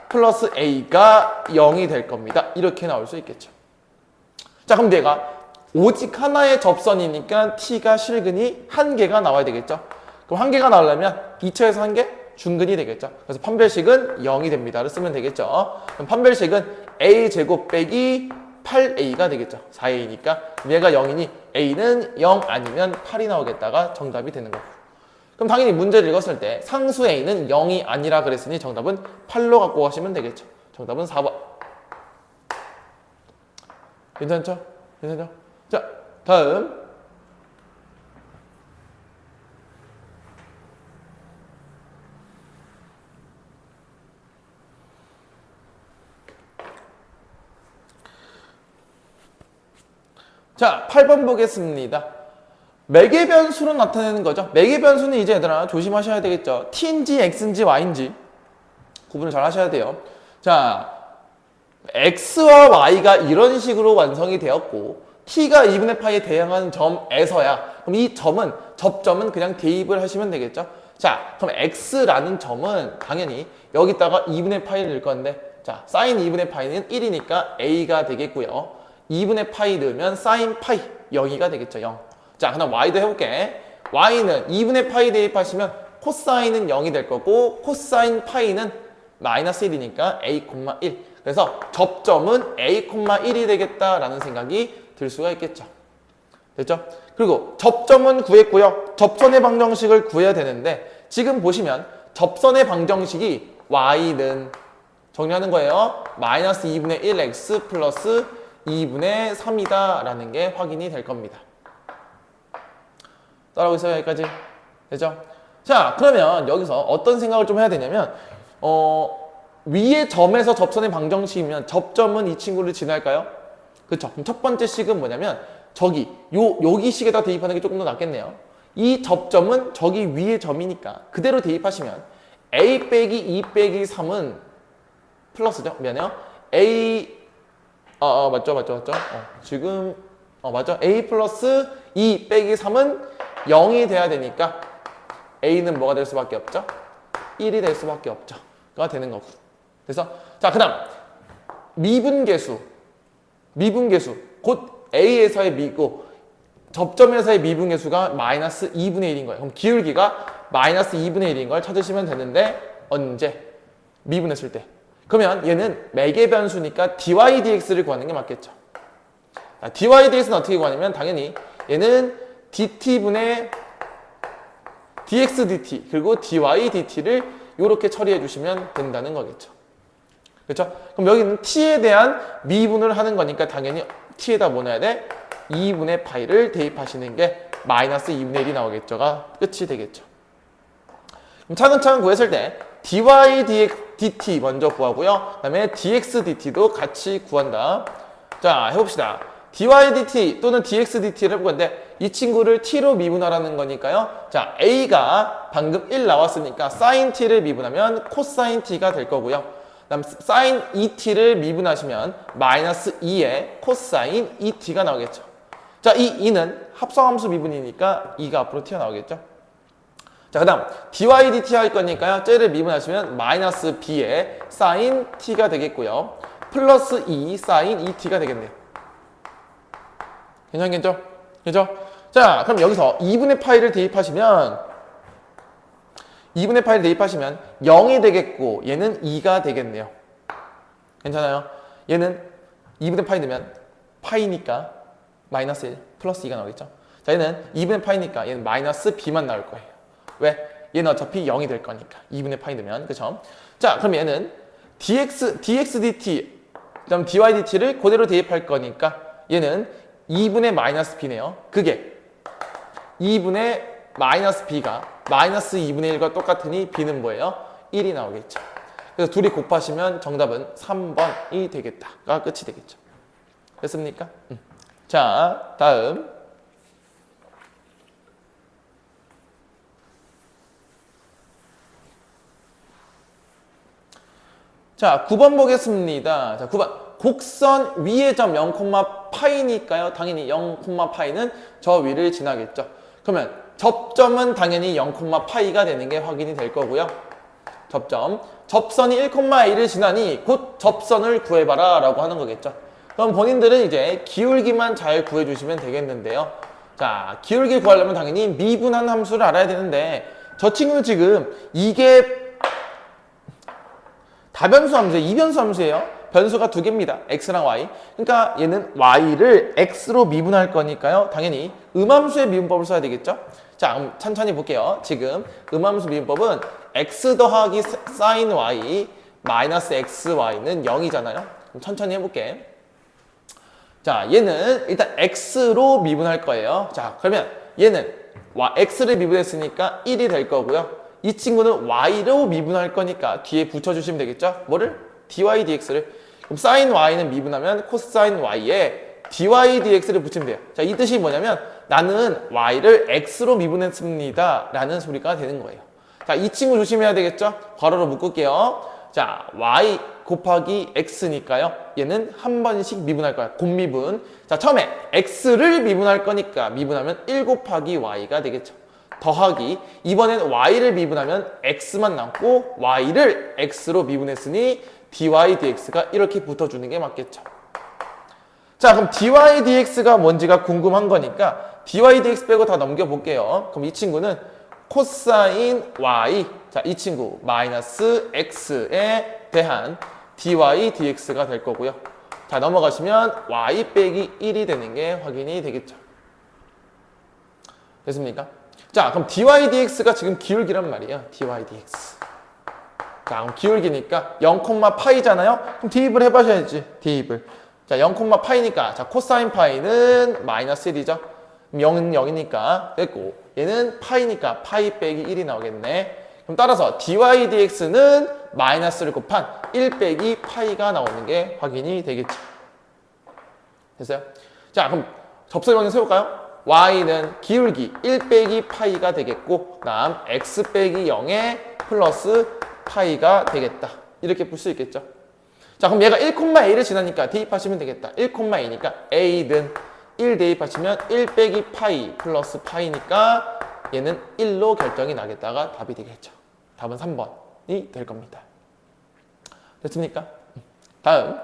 플러스 a가 0이 될 겁니다. 이렇게 나올 수 있겠죠. 자, 그럼 내가 오직 하나의 접선이니까 t가 실근이 한 개가 나와야 되겠죠. 그럼 한 개가 나오려면 2차에서 한 개 중근이 되겠죠. 그래서 판별식은 0이 됩니다를 쓰면 되겠죠. 그럼 판별식은 a제곱 빼기 8a가 되겠죠. 4a니까 얘가 0이니 a는 0 아니면 8이 나오겠다가 정답이 되는 거고. 그럼 당연히 문제를 읽었을 때 상수 a는 0이 아니라 그랬으니 정답은 8로 갖고 가시면 되겠죠. 정답은 4번. 괜찮죠? 괜찮죠? 자, 다음. 자, 8번 보겠습니다. 매개 변수로 나타내는 거죠. 매개 변수는 이제 얘들아 조심하셔야 되겠죠. t인지 x인지 y인지 구분을 잘 하셔야 돼요. 자, x와 y가 이런 식으로 완성이 되었고 t가 2분의 파이에 대항하는 점에서야 그럼 이 점은 접점은 그냥 대입을 하시면 되겠죠. 자, 그럼 x라는 점은 당연히 여기다가 2분의 파이를 넣을 건데 자, sin 2분의 파이는 1이니까 a가 되겠고요. 2분의 파이 넣으면 sin 파이 0이가 되겠죠. 0. 자, 그럼 y도 해볼게. y는 2분의 파이 대입하시면 코사인은 0이 될 거고 코사인 파이는 마이너스 1이니까 a, 1. 그래서 접점은 a, 1이 되겠다라는 생각이 들 수가 있겠죠. 됐죠? 그리고 접점은 구했고요. 접선의 방정식을 구해야 되는데 지금 보시면 접선의 방정식이 y는 정리하는 거예요. 마이너스 2분의 1x 플러스 2분의 3이다 라는 게 확인이 될 겁니다. 따라오고 있어요? 여기까지? 되죠? 자, 그러면 여기서 어떤 생각을 좀 해야 되냐면 위의 점에서 접선의 방정식이면 접점은 이 친구를 지날까요? 그렇죠? 그럼 첫 번째 식은 뭐냐면 여기 식에다 대입하는 게 조금 더 낫겠네요. 이 접점은 저기 위의 점이니까 그대로 대입하시면 a 빼기 2 빼기 3은 플러스죠? 미안해요. 맞죠. 지금 맞죠? a 플러스 2 빼기 3은 0이 돼야 되니까 a는 뭐가 될 수밖에 없죠? 1이 될 수밖에 없죠. 가 되는 거고. 그래서 자, 그다음 미분계수 곧 a에서의 접점에서의 미분계수가 마이너스 2분의 1인 거예요. 그럼 기울기가 마이너스 2분의 1인 걸 찾으시면 되는데 언제? 미분했을 때. 그러면 얘는 매개 변수니까 dy dx를 구하는 게 맞겠죠. dy dx는 어떻게 구하냐면 당연히 얘는 dt분의 dx dt 그리고 dy dt를 이렇게 처리해 주시면 된다는 거겠죠. 그렇죠? 그럼 여기는 t에 대한 미분을 하는 거니까 당연히 t에다 뭐 넣어야 돼? 2분의 파이를 대입하시는 게 마이너스 2분의 1이 나오겠죠가 끝이 되겠죠. 그럼 차근차근 구했을 때 dy dt 먼저 구하고요. 그 다음에 dx dt도 같이 구한다. 자, 해봅시다. dy dt 또는 dx dt를 해볼 건데 이 친구를 t로 미분하라는 거니까요. 자, a가 방금 1 나왔으니까 sin t를 미분하면 cosine t가 될 거고요. 그 다음 sin 2t를 미분하시면 마이너스 2의 cosine 2t가 나오겠죠. 자, 이 2는 합성함수 미분이니까 2가 앞으로 튀어나오겠죠. 자, 그 다음 dy dt 할 거니까요. 쟤를 미분하시면 마이너스 b의 sin t가 되겠고요. 플러스 2 sin 2t가 되겠네요. 괜찮겠죠? 그죠? 자, 그럼 여기서 2분의 파이를 대입하시면 0이 되겠고 얘는 2가 되겠네요. 괜찮아요? 얘는 2분의 파이 넣으면 파이니까 마이너스 1 플러스 2가 나오겠죠? 자, 얘는 2분의 파이니까 얘는 마이너스 b만 나올 거예요. 왜? 얘는 어차피 0이 될 거니까 2분의 파이 넣으면 그쵸? 자, 그럼 얘는 dx dt 그다음 dy dt를 그대로 대입할 거니까 얘는 2분의 마이너스 b네요. 그게 2분의 마이너스 b가 마이너스 2분의 1과 똑같으니 b는 뭐예요? 1이 나오겠죠. 그래서 둘이 곱하시면 정답은 3번이 되겠다가 끝이 되겠죠. 됐습니까? 자, 다음 자, 9번 보겠습니다. 자, 9번. 곡선 위의 점 0,파이니까요. 당연히 0,파이는 저 위를 지나겠죠. 그러면 접점은 당연히 0,파이가 되는 게 확인이 될 거고요. 접점. 접선이 1,a를 지나니 곧 접선을 구해봐라 라고 하는 거겠죠. 그럼 본인들은 이제 기울기만 잘 구해주시면 되겠는데요. 자, 기울기 구하려면 당연히 미분한 함수를 알아야 되는데 저 친구는 지금 이게 다변수 함수예요. 이변수 함수예요. 변수가 두 개입니다. x랑 y. 그러니까 얘는 y를 x로 미분할 거니까요. 당연히 음함수의 미분법을 써야 되겠죠. 자, 그럼 천천히 볼게요. 지금 음함수 미분법은 x 더하기 sin y 마이너스 xy는 0이잖아요. 그럼 천천히 해볼게. 자, 얘는 일단 x로 미분할 거예요. 자, 그러면 얘는 x를 미분했으니까 1이 될 거고요. 이 친구는 y로 미분할 거니까 뒤에 붙여주시면 되겠죠? 뭐를? dy dx를. 그럼 sin y는 미분하면 cosine y에 dy dx를 붙이면 돼요. 자, 이 뜻이 뭐냐면 나는 y를 x로 미분했습니다 라는 소리가 되는 거예요. 자, 이 친구 조심해야 되겠죠? 괄호로 묶을게요. 자, y 곱하기 x니까요. 얘는 한 번씩 미분할 거야. 곱미분. 자, 처음에 x를 미분할 거니까 미분하면 1 곱하기 y가 되겠죠. 더하기 이번엔 y를 미분하면 x만 남고 y를 x로 미분했으니 dy dx가 이렇게 붙어주는 게 맞겠죠. 자, 그럼 dy dx가 뭔지가 궁금한 거니까 dy dx 빼고 다 넘겨볼게요. 그럼 이 친구는 코사인 y, 자, 이 친구 마이너스 x에 대한 dy dx가 될 거고요. 자, 넘어가시면 y 빼기 1이 되는 게 확인이 되겠죠. 됐습니까? 자, 그럼 dy dx가 지금 기울기란 말이에요. dy dx. 자, 그럼 기울기니까 0,파이잖아요. 그럼 대입을 해봐야지. 대입을. 자, 0,파이니까 자, 코사인 파이는 마이너스 1이죠. 0은 0이니까 됐고 얘는 파이니까 파이 빼기 1이 나오겠네. 그럼 따라서 dy dx는 마이너스를 곱한 1 빼기 파이가 나오는 게 확인이 되겠죠. 됐어요? 자, 그럼 접선형을 세울까요? y는 기울기 1 빼기 파이가 되겠고 그 다음 x 빼기 0에 플러스 파이가 되겠다. 이렇게 볼 수 있겠죠. 자, 그럼 얘가 1,a를 지나니까 대입하시면 되겠다. 1,a니까 a는 1 대입하시면 1 빼기 파이 플러스 파이니까 얘는 1로 결정이 나겠다가 답이 되겠죠. 답은 3번이 될 겁니다. 됐습니까? 다음.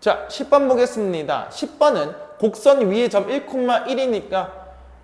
자, 10번 보겠습니다. 10번은 곡선 위의 점 1,1이니까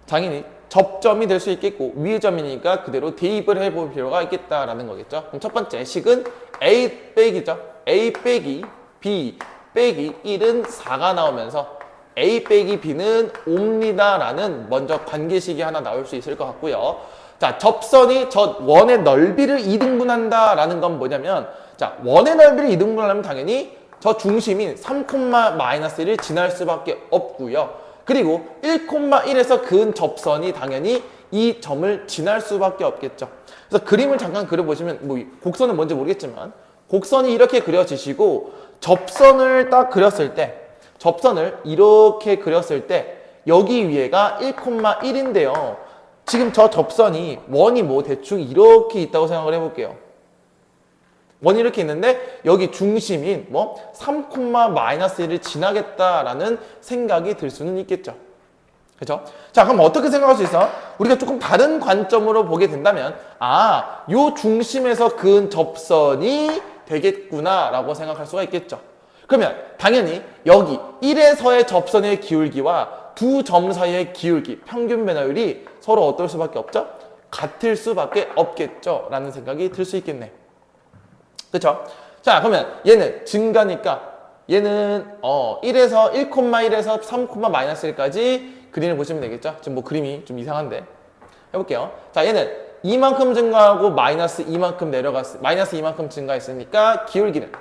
당연히 접점이 될 수 있겠고 위의 점이니까 그대로 대입을 해볼 필요가 있겠다라는 거겠죠. 그럼 첫 번째 식은 A 빼기죠. A 빼기 B 빼기 1은 4가 나오면서 A 빼기 B는 옵니다 라는 먼저 관계식이 하나 나올 수 있을 것 같고요. 자, 접선이 저 원의 넓이를 이등분한다 라는 건 뭐냐면, 자, 원의 넓이를 이등분하려면 당연히 저 중심인 3,-1을 지날 수밖에 없고요. 그리고 1,1에서 그은 접선이 당연히 이 점을 지날 수밖에 없겠죠. 그래서 그림을 잠깐 그려보시면, 뭐 곡선은 뭔지 모르겠지만 곡선이 이렇게 그려지시고 접선을 딱 그렸을 때, 접선을 이렇게 그렸을 때 여기 위에가 1,1인데요. 지금 저 접선이 원이 뭐 대충 이렇게 있다고 생각을 해볼게요. 원이 이렇게 있는데 여기 중심인 뭐 3,-1을 지나겠다라는 생각이 들 수는 있겠죠. 그렇죠? 자, 그럼 어떻게 생각할 수 있어? 우리가 조금 다른 관점으로 보게 된다면, 아, 요 중심에서 그은 접선이 되겠구나라고 생각할 수가 있겠죠. 그러면 당연히 여기 1에서의 접선의 기울기와 두 점 사이의 기울기, 평균 변화율이 서로 어떨 수밖에 없죠? 같을 수밖에 없겠죠? 라는 생각이 들 수 있겠네. 그쵸? 자, 그러면 얘는 증가니까 얘는 1에서 1,1에서 3,-1까지 그림을 보시면 되겠죠? 지금 뭐 그림이 좀 이상한데 해볼게요. 자, 얘는 이만큼 증가하고 마이너스 이만큼 내려갔어. 마이너스 이만큼 증가했으니까 기울기는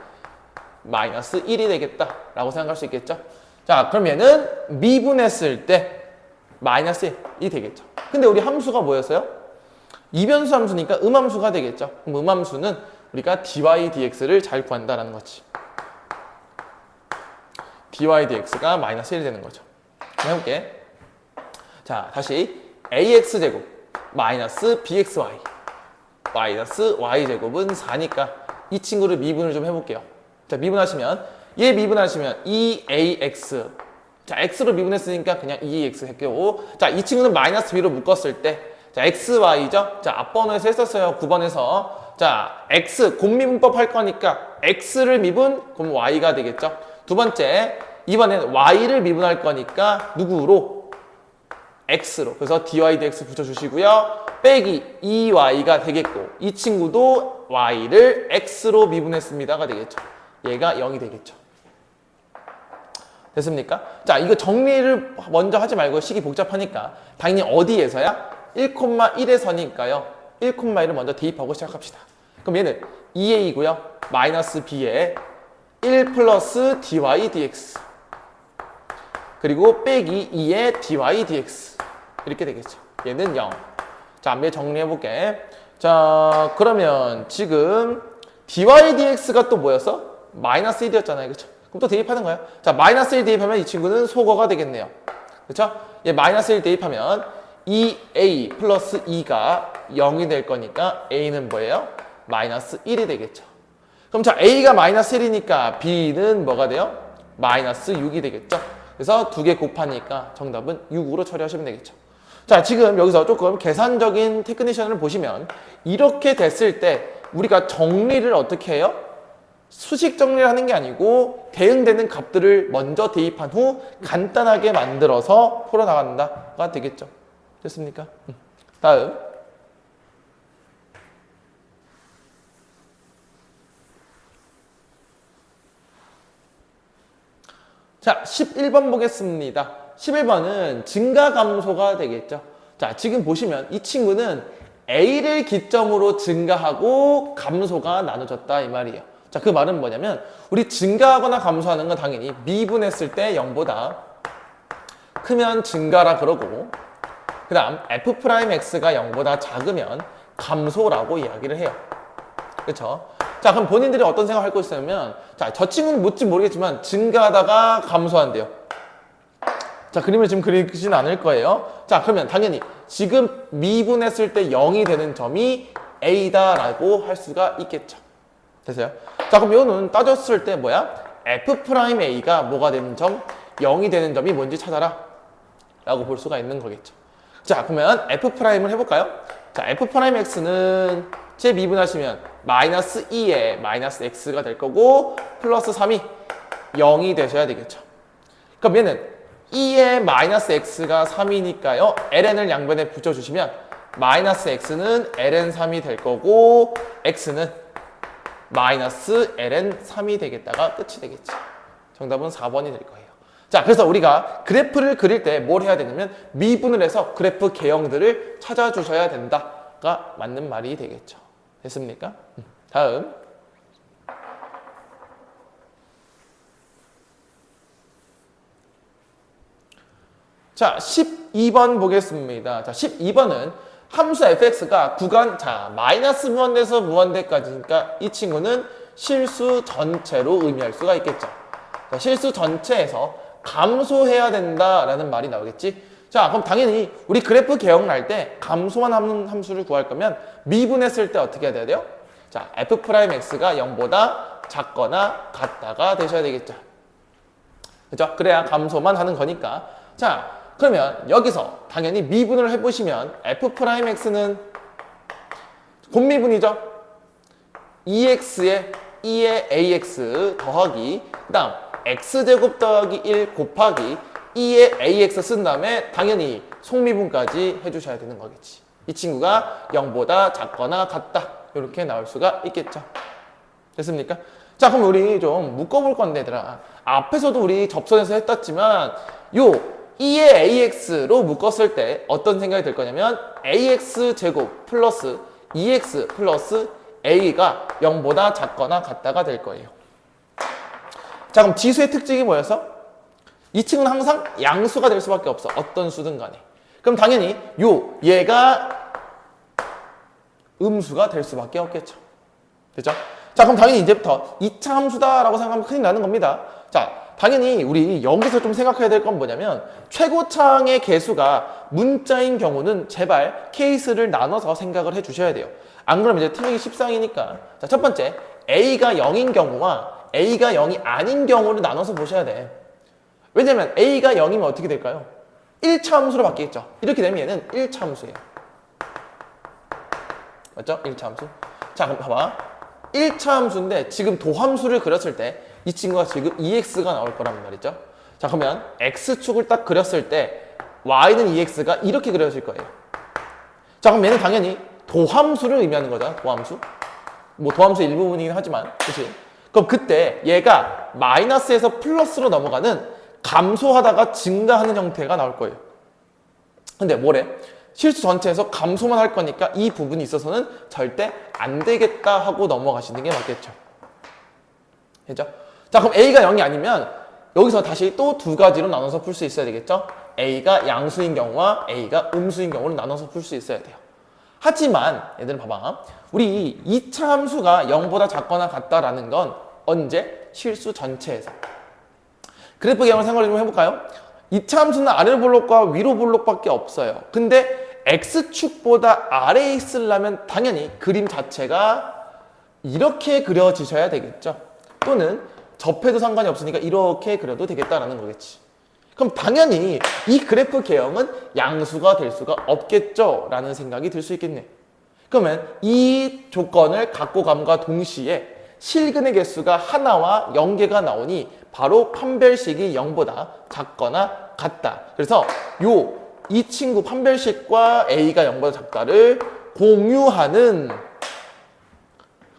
마이너스 1이 되겠다라고 생각할 수 있겠죠? 자, 그럼 얘는 미분했을 때 마이너스 1이 되겠죠. 근데 우리 함수가 뭐였어요? 이변수 함수니까 음함수가 되겠죠. 그럼 음함수는 우리가 dy dx를 잘 구한다라는 거지. dy dx가 마이너스 1이 되는 거죠. 해볼게. 자, 다시 ax제곱 마이너스 bxy 마이너스 y제곱은 4니까 이 친구를 미분을 좀 해볼게요. 자, 미분하시면 얘 미분하시면 2ax, 자, x로 미분했으니까 그냥 2ax 할게요. 자, 이 친구는 마이너스 b로 묶었을 때, 자, xy죠? 자, 앞번호에서 했었어요. 9번에서. 자, x 곱미분법 할 거니까 x를 미분, 그럼 y가 되겠죠. 두 번째, 이번엔 y를 미분할 거니까 누구로? x로. 그래서 dy dx 붙여주시고요. 빼기 2y가 되겠고, 이 친구도 y를 x로 미분했습니다가 되겠죠. 얘가 0이 되겠죠. 됐습니까? 자, 이거 정리를 먼저 하지 말고 식이 복잡하니까 당연히 어디에서야? 1,1에서니까요. 1,1을 먼저 대입하고 시작합시다. 그럼 얘는 2a이고요. 마이너스 b에 1 플러스 dy dx 그리고 빼기 2의 dy dx 이렇게 되겠죠. 얘는 0. 자, 한번 정리해볼게. 자, 그러면 지금 dy dx가 또 뭐였어? 마이너스 1이었잖아요. 그쵸? 그럼 또 대입하는 거예요. 자, 마이너스 1 대입하면 이 친구는 소거가 되겠네요. 그쵸? 얘 마이너스 1 대입하면 2a 플러스 2가 0이 될 거니까 a는 뭐예요? 마이너스 1이 되겠죠. 그럼 자, a가 마이너스 1이니까 b는 뭐가 돼요? 마이너스 6이 되겠죠. 그래서 두 개 곱하니까 정답은 6으로 처리하시면 되겠죠. 자, 지금 여기서 조금 계산적인 테크니션을 보시면 이렇게 됐을 때 우리가 정리를 어떻게 해요? 수식 정리를 하는 게 아니고 대응되는 값들을 먼저 대입한 후 간단하게 만들어서 풀어나간다가 되겠죠. 됐습니까? 다음. 자, 11번 보겠습니다. 11번은 증가 감소가 되겠죠. 자, 지금 보시면 이 친구는 A를 기점으로 증가하고 감소가 나눠졌다 이 말이에요. 자, 그 말은 뭐냐면 우리 증가하거나 감소하는 건 당연히 미분했을 때 0보다 크면 증가라 그러고 그 다음 F'X가 0보다 작으면 감소라고 이야기를 해요. 그렇죠? 자, 그럼 본인들이 어떤 생각을 할 거 있으면 자, 저 친구는 뭔지 모르겠지만 증가하다가 감소한대요. 자, 그림을 지금 그리진 않을 거예요. 자, 그러면 당연히 지금 미분했을 때 0이 되는 점이 A다라고 할 수가 있겠죠. 됐어요? 자, 그럼 이거는 따졌을 때 뭐야? F'A가 뭐가 되는 점? 0이 되는 점이 뭔지 찾아라 라고 볼 수가 있는 거겠죠. 자, 그러면 F'을 해볼까요? 자, F'X는 제 미분하시면 마이너스 2에 마이너스 X가 될 거고 플러스 3이 0이 되셔야 되겠죠. 그럼 얘는 2에 마이너스 X가 3이니까요. ln을 양변에 붙여주시면 마이너스 X는 ln3이 될 거고 X는 마이너스 ln3이 되겠다가 끝이 되겠죠. 정답은 4번이 될 거예요. 자, 그래서 우리가 그래프를 그릴 때 뭘 해야 되냐면 미분을 해서 그래프 개형들을 찾아주셔야 된다가 맞는 말이 되겠죠. 됐습니까? 다음. 자, 12번 보겠습니다. 자, 12번은 함수 fx가 구간, 자, 마이너스 무한대에서 무한대까지니까 이 친구는 실수 전체로 의미할 수가 있겠죠. 자, 실수 전체에서 감소해야 된다라는 말이 나오겠지. 자, 그럼 당연히 우리 그래프 개형을 할 때 감소만 하는 함수를 구할 거면 미분했을 때 어떻게 해야 돼요? 자, f'x가 0보다 작거나 같다가 되셔야 되겠죠. 그죠? 그래야 감소만 하는 거니까. 자, 그러면 여기서 당연히 미분을 해보시면 f'x는 곱미분이죠. 2x에 2의 ax 더하기 그 다음 x제곱 더하기 1 곱하기 2의 ax 쓴 다음에 당연히 속미분까지 해주셔야 되는 거겠지. 이 친구가 0보다 작거나 같다 이렇게 나올 수가 있겠죠. 됐습니까? 자, 그럼 우리 좀 묶어볼 건데 얘들아, 앞에서도 우리 접선에서 했었지만 요 2의 ax로 묶었을 때 어떤 생각이 들 거냐면 ax제곱 플러스 2x 플러스 a가 0보다 작거나 같다가 될 거예요. 자, 그럼 지수의 특징이 뭐였어? 이 친구는 항상 양수가 될 수밖에 없어. 어떤 수든 간에. 그럼 당연히 얘가 음수가 될 수밖에 없겠죠. 됐죠? 자, 그럼 당연히 이제부터 2차 함수다라고 생각하면 큰일 나는 겁니다. 자, 당연히 우리 여기서 좀 생각해야 될 건 뭐냐면 최고차항의 개수가 문자인 경우는 제발 케이스를 나눠서 생각을 해 주셔야 돼요. 안 그러면 이제 틀리기 십상이니까. 자, 첫 번째, A가 0인 경우와 A가 0이 아닌 경우를 나눠서 보셔야 돼. 왜냐면 A가 0이면 어떻게 될까요? 1차 함수로 바뀌겠죠. 이렇게 되면 얘는 1차 함수예요. 맞죠? 1차 함수. 자, 그럼 봐봐. 1차 함수인데 지금 도함수를 그렸을 때 이 친구가 지금 2x가 나올 거란 말이죠. 자, 그러면 x축을 딱 그렸을 때 y는 2x가 이렇게 그려질 거예요. 자, 그럼 얘는 당연히 도함수를 의미하는 거잖아. 도함수. 뭐 도함수의 일부분이긴 하지만, 그치? 그럼 그때 얘가 마이너스에서 플러스로 넘어가는 감소하다가 증가하는 형태가 나올 거예요. 근데 뭐래? 실수 전체에서 감소만 할 거니까 이 부분이 있어서는 절대 안 되겠다 하고 넘어가시는 게 맞겠죠. 됐죠? 자, 그럼 A가 0이 아니면 여기서 다시 또 두 가지로 나눠서 풀 수 있어야 되겠죠? A가 양수인 경우와 A가 음수인 경우를 나눠서 풀 수 있어야 돼요. 하지만 얘들 봐봐. 우리 2차 함수가 0보다 작거나 같다라는 건 언제? 실수 전체에서. 그래프 개형을 생각을 좀 해볼까요? 2차 함수는 아래 볼록과 위로 볼록밖에 없어요. 근데 X축보다 아래에 있으려면 당연히 그림 자체가 이렇게 그려지셔야 되겠죠. 또는 접해도 상관이 없으니까 이렇게 그려도 되겠다라는 거겠지. 그럼 당연히 이 그래프 개형은 양수가 될 수가 없겠죠? 라는 생각이 들 수 있겠네. 그러면 이 조건을 갖고 감과 동시에 실근의 개수가 하나와 0개가 나오니 바로 판별식이 0보다 작거나 같다. 그래서 이 친구 판별식과 A가 0보다 작다를 공유하는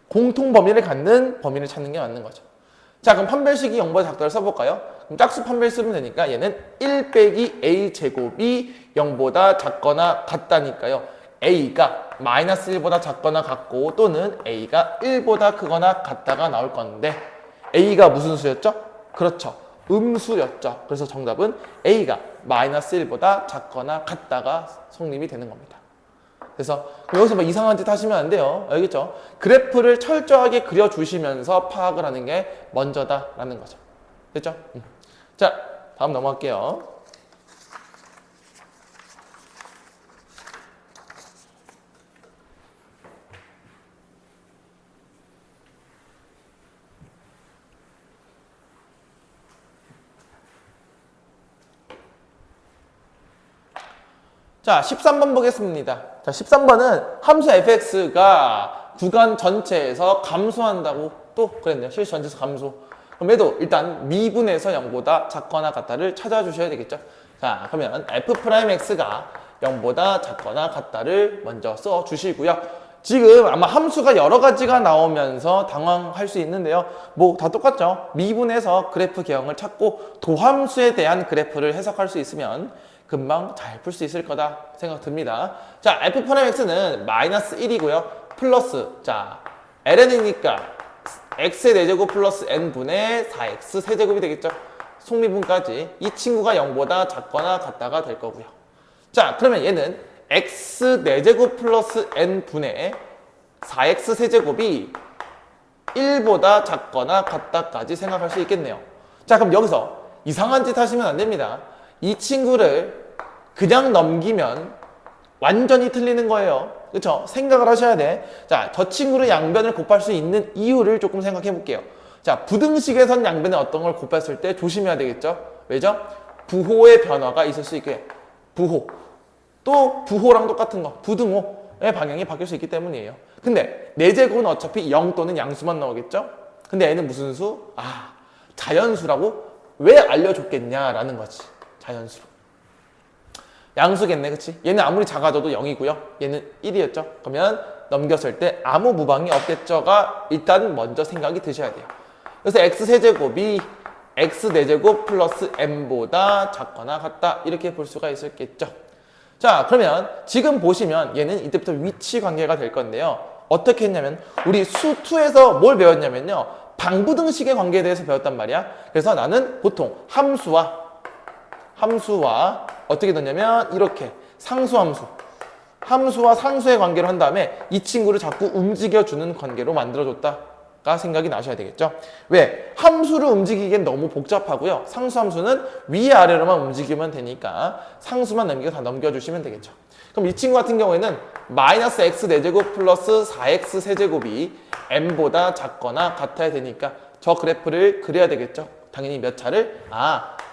공통 범위를 갖는 범위를 찾는 게 맞는 거죠. 자, 그럼 판별식이 0보다 작다를 써볼까요? 그럼 짝수 판별 쓰면 되니까 얘는 1 빼기 A 제곱이 0보다 작거나 같다니까요. A가 마이너스 1보다 작거나 같고 또는 A가 1보다 크거나 같다가 나올 건데 A가 무슨 수였죠? 그렇죠. 음수였죠. 그래서 정답은 A가 마이너스 1보다 작거나 같다가 성립이 되는 겁니다. 그래서 여기서 뭐 이상한 짓 하시면 안 돼요. 알겠죠? 그래프를 철저하게 그려주시면서 파악을 하는 게 먼저다라는 거죠. 됐죠? 자, 다음 넘어갈게요. 자, 13번 보겠습니다. 자, 13번은 함수 fx가 구간 전체에서 감소한다고 또 그랬네요. 실수 전체에서 감소. 그럼 얘도 일단 미분에서 0보다 작거나 같다를 찾아주셔야 되겠죠. 자, 그러면 f'x가 0보다 작거나 같다를 먼저 써주시고요. 지금 아마 함수가 여러 가지가 나오면서 당황할 수 있는데요. 뭐 다 똑같죠. 미분해서 그래프 개형을 찾고 도함수에 대한 그래프를 해석할 수 있으면 금방 잘 풀 수 있을 거다 생각 듭니다. 자, f'(x는 마이너스 1이고요. 플러스, 자, ln이니까 x의 4제곱 플러스 n분의 4x 세제곱이 되겠죠. 속미분까지 이 친구가 0보다 작거나 같다가 될 거고요. 자, 그러면 얘는 x 4제곱 플러스 n분의 4x 세제곱이 1보다 작거나 같다까지 생각할 수 있겠네요. 자, 그럼 여기서 이상한 짓 하시면 안 됩니다. 이 친구를 그냥 넘기면 완전히 틀리는 거예요. 그렇죠? 생각을 하셔야 돼. 자, 저 친구를 양변을 곱할 수 있는 이유를 조금 생각해 볼게요. 자, 부등식에선 양변에 어떤 걸 곱했을 때 조심해야 되겠죠? 왜죠? 부호의 변화가 있을 수 있게. 부호. 또 부호랑 똑같은 거. 부등호의 방향이 바뀔 수 있기 때문이에요. 근데 4제곱은 어차피 0 또는 양수만 나오겠죠? 근데 얘는 무슨 수? 아, 자연수라고 왜 알려줬겠냐라는 거지. 자연수로. 양수겠네, 그치? 얘는 아무리 작아져도 0이고요. 얘는 1이었죠. 그러면 넘겼을 때 아무 무방이 없겠죠가 일단 먼저 생각이 드셔야 돼요. 그래서 x세제곱이 x4제곱 플러스 m보다 작거나 같다 이렇게 볼 수가 있었겠죠. 자, 그러면 지금 보시면 얘는 이때부터 위치 관계가 될 건데요. 어떻게 했냐면 우리 수2에서 뭘 배웠냐면요. 방부등식의 관계에 대해서 배웠단 말이야. 그래서 나는 보통 함수와 어떻게 넣냐면 이렇게 함수와 상수의 관계로 한 다음에 이 친구를 자꾸 움직여주는 관계로 만들어줬다가 생각이 나셔야 되겠죠. 왜? 함수를 움직이기엔 너무 복잡하고요. 상수함수는 위아래로만 움직이면 되니까 상수만 다 넘겨주시면 되겠죠. 그럼 이 친구 같은 경우에는 마이너스 x 4제곱 플러스 4x 세제곱이 m보다 작거나 같아야 되니까 저 그래프를 그려야 되겠죠. 당연히 몇 차를?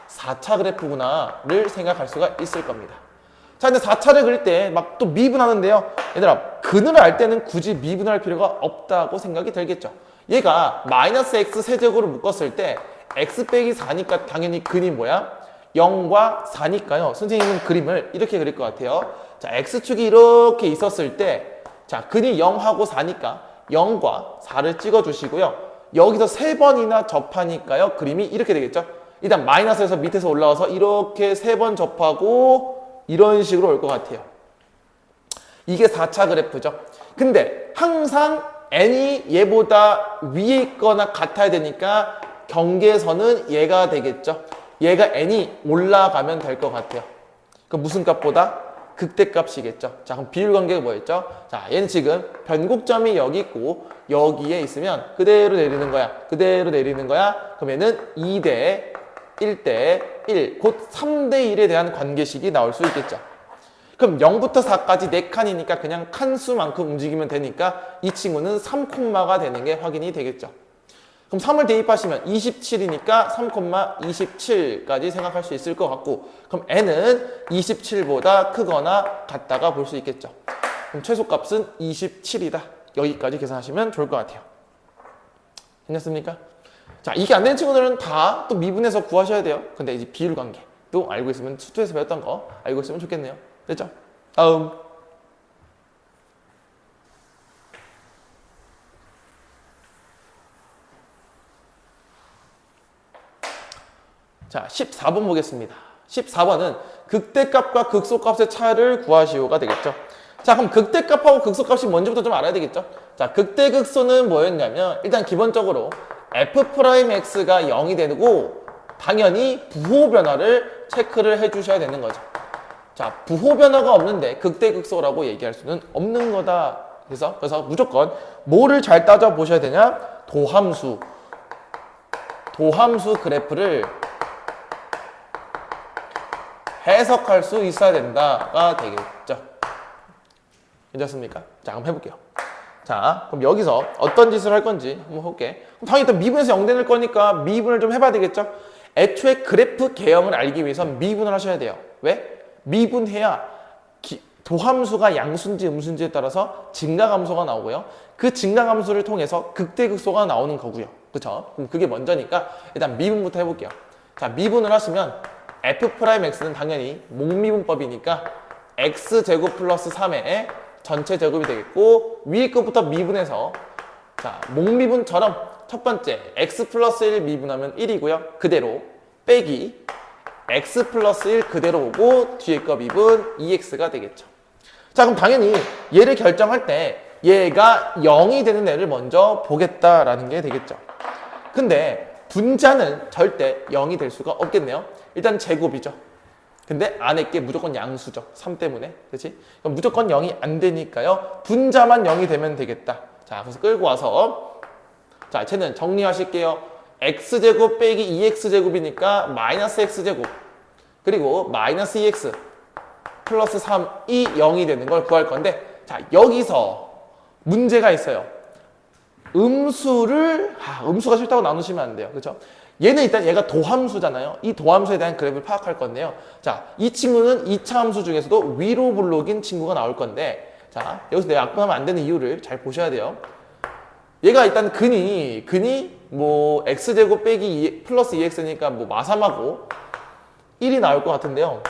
4차 그래프구나를 생각할 수가 있을 겁니다. 자, 근데 4차를 그릴 때 막 또 미분하는데요. 얘들아, 근을 알 때는 굳이 미분할 필요가 없다고 생각이 들겠죠. 얘가 마이너스 x 세제곱으로 묶었을 때 x 빼기 4니까 당연히 근이 뭐야? 0과 4니까요. 선생님은 그림을 이렇게 그릴 것 같아요. 자, x축이 이렇게 있었을 때 자, 근이 0하고 4니까 0과 4를 찍어주시고요. 여기서 3번이나 접하니까요. 그림이 이렇게 되겠죠. 일단 마이너스에서 밑에서 올라와서 이렇게 3번 접하고 이런 식으로 올 것 같아요. 이게 4차 그래프죠. 근데 항상 n이 얘보다 위에 있거나 같아야 되니까 경계선은 얘가 되겠죠. 얘가 n이 올라가면 될 것 같아요. 그럼 무슨 값보다? 극대값이겠죠. 자, 그럼 비율관계가 뭐였죠? 자, 얘는 지금 변곡점이 여기 있고 여기에 있으면 그대로 내리는 거야. 그럼 얘는 2대 1대 1, 곧 3대 1에 대한 관계식이 나올 수 있겠죠. 그럼 0부터 4까지 4칸이니까 그냥 칸수만큼 움직이면 되니까 이 친구는 3콤마가 되는 게 확인이 되겠죠. 그럼 3을 대입하시면 27이니까 3,27까지 생각할 수 있을 것 같고, 그럼 n은 27보다 크거나 같다가 볼 수 있겠죠. 그럼 최소값은 27이다. 여기까지 계산하시면 좋을 것 같아요. 괜찮습니까? 자, 이게 안 되는 친구들은 다 또 미분해서 구하셔야 돼요. 근데 이제 비율관계도 알고 있으면 수투에서 배웠던 거 알고 있으면 좋겠네요. 됐죠? 다음. 자, 14번 보겠습니다. 14번은 극대값과 극소값의 차를 구하시오가 되겠죠. 자, 그럼 극대값하고 극소값이 뭔지부터 좀 알아야 되겠죠. 자, 극대극소는 뭐였냐면 일단 기본적으로 f'x가 0이 되고 당연히 부호 변화를 체크를 해주셔야 되는 거죠. 자, 부호 변화가 없는데 극대극소라고 얘기할 수는 없는 거다. 그래서 무조건 뭐를 잘 따져 보셔야 되냐? 도함수 그래프를 해석할 수 있어야 된다가 되겠죠. 괜찮습니까? 자, 그럼 해볼게요. 자, 그럼 여기서 어떤 짓을 할 건지 한번 볼게. 당연히 또 미분에서 0 되는 거니까 미분을 좀 해봐야 되겠죠? 애초에 그래프 개형을 알기 위해선 미분을 하셔야 돼요. 왜? 미분해야 도함수가 양수인지 음수인지에 따라서 증가함수가 나오고요. 그 증가함수를 통해서 극대극소가 나오는 거고요. 그쵸? 그럼 그게 먼저니까 일단 미분부터 해볼게요. 자, 미분을 하시면 f'x는 당연히 목미분법이니까 x제곱 플러스 3에 전체 제곱이 되겠고 위에 것부터 미분해서 자 목미분처럼 첫 번째 x 플러스 1 미분하면 1이고요. 그대로 빼기 x 플러스 1 그대로 오고 뒤에 거 미분 2x가 되겠죠. 자 그럼 당연히 얘를 결정할 때 얘가 0이 되는 애를 먼저 보겠다라는 게 되겠죠. 근데 분자는 절대 0이 될 수가 없겠네요. 일단 제곱이죠. 근데 안에 게 무조건 양수죠. 3 때문에. 그렇지? 그럼 무조건 0이 안 되니까요. 분자만 0이 되면 되겠다. 자, 그래서 끌고 와서 자, 쟤는 정리하실게요. x제곱 빼기 2x제곱이니까 마이너스 x제곱 그리고 마이너스 2x 플러스 3이 0이 되는 걸 구할 건데 자, 여기서 문제가 있어요. 음수가 싫다고 나누시면 안 돼요. 그렇죠? 얘는 일단 얘가 도함수잖아요. 이 도함수에 대한 그래프를 파악할 건데요. 자, 이 친구는 2차 함수 중에서도 위로 블록인 친구가 나올 건데 자, 여기서 내가 약분하면 안 되는 이유를 잘 보셔야 돼요. 얘가 일단 근이 뭐 x제곱 빼기 플러스 2x니까 뭐 마삼하고 1이 나올 것 같은데요.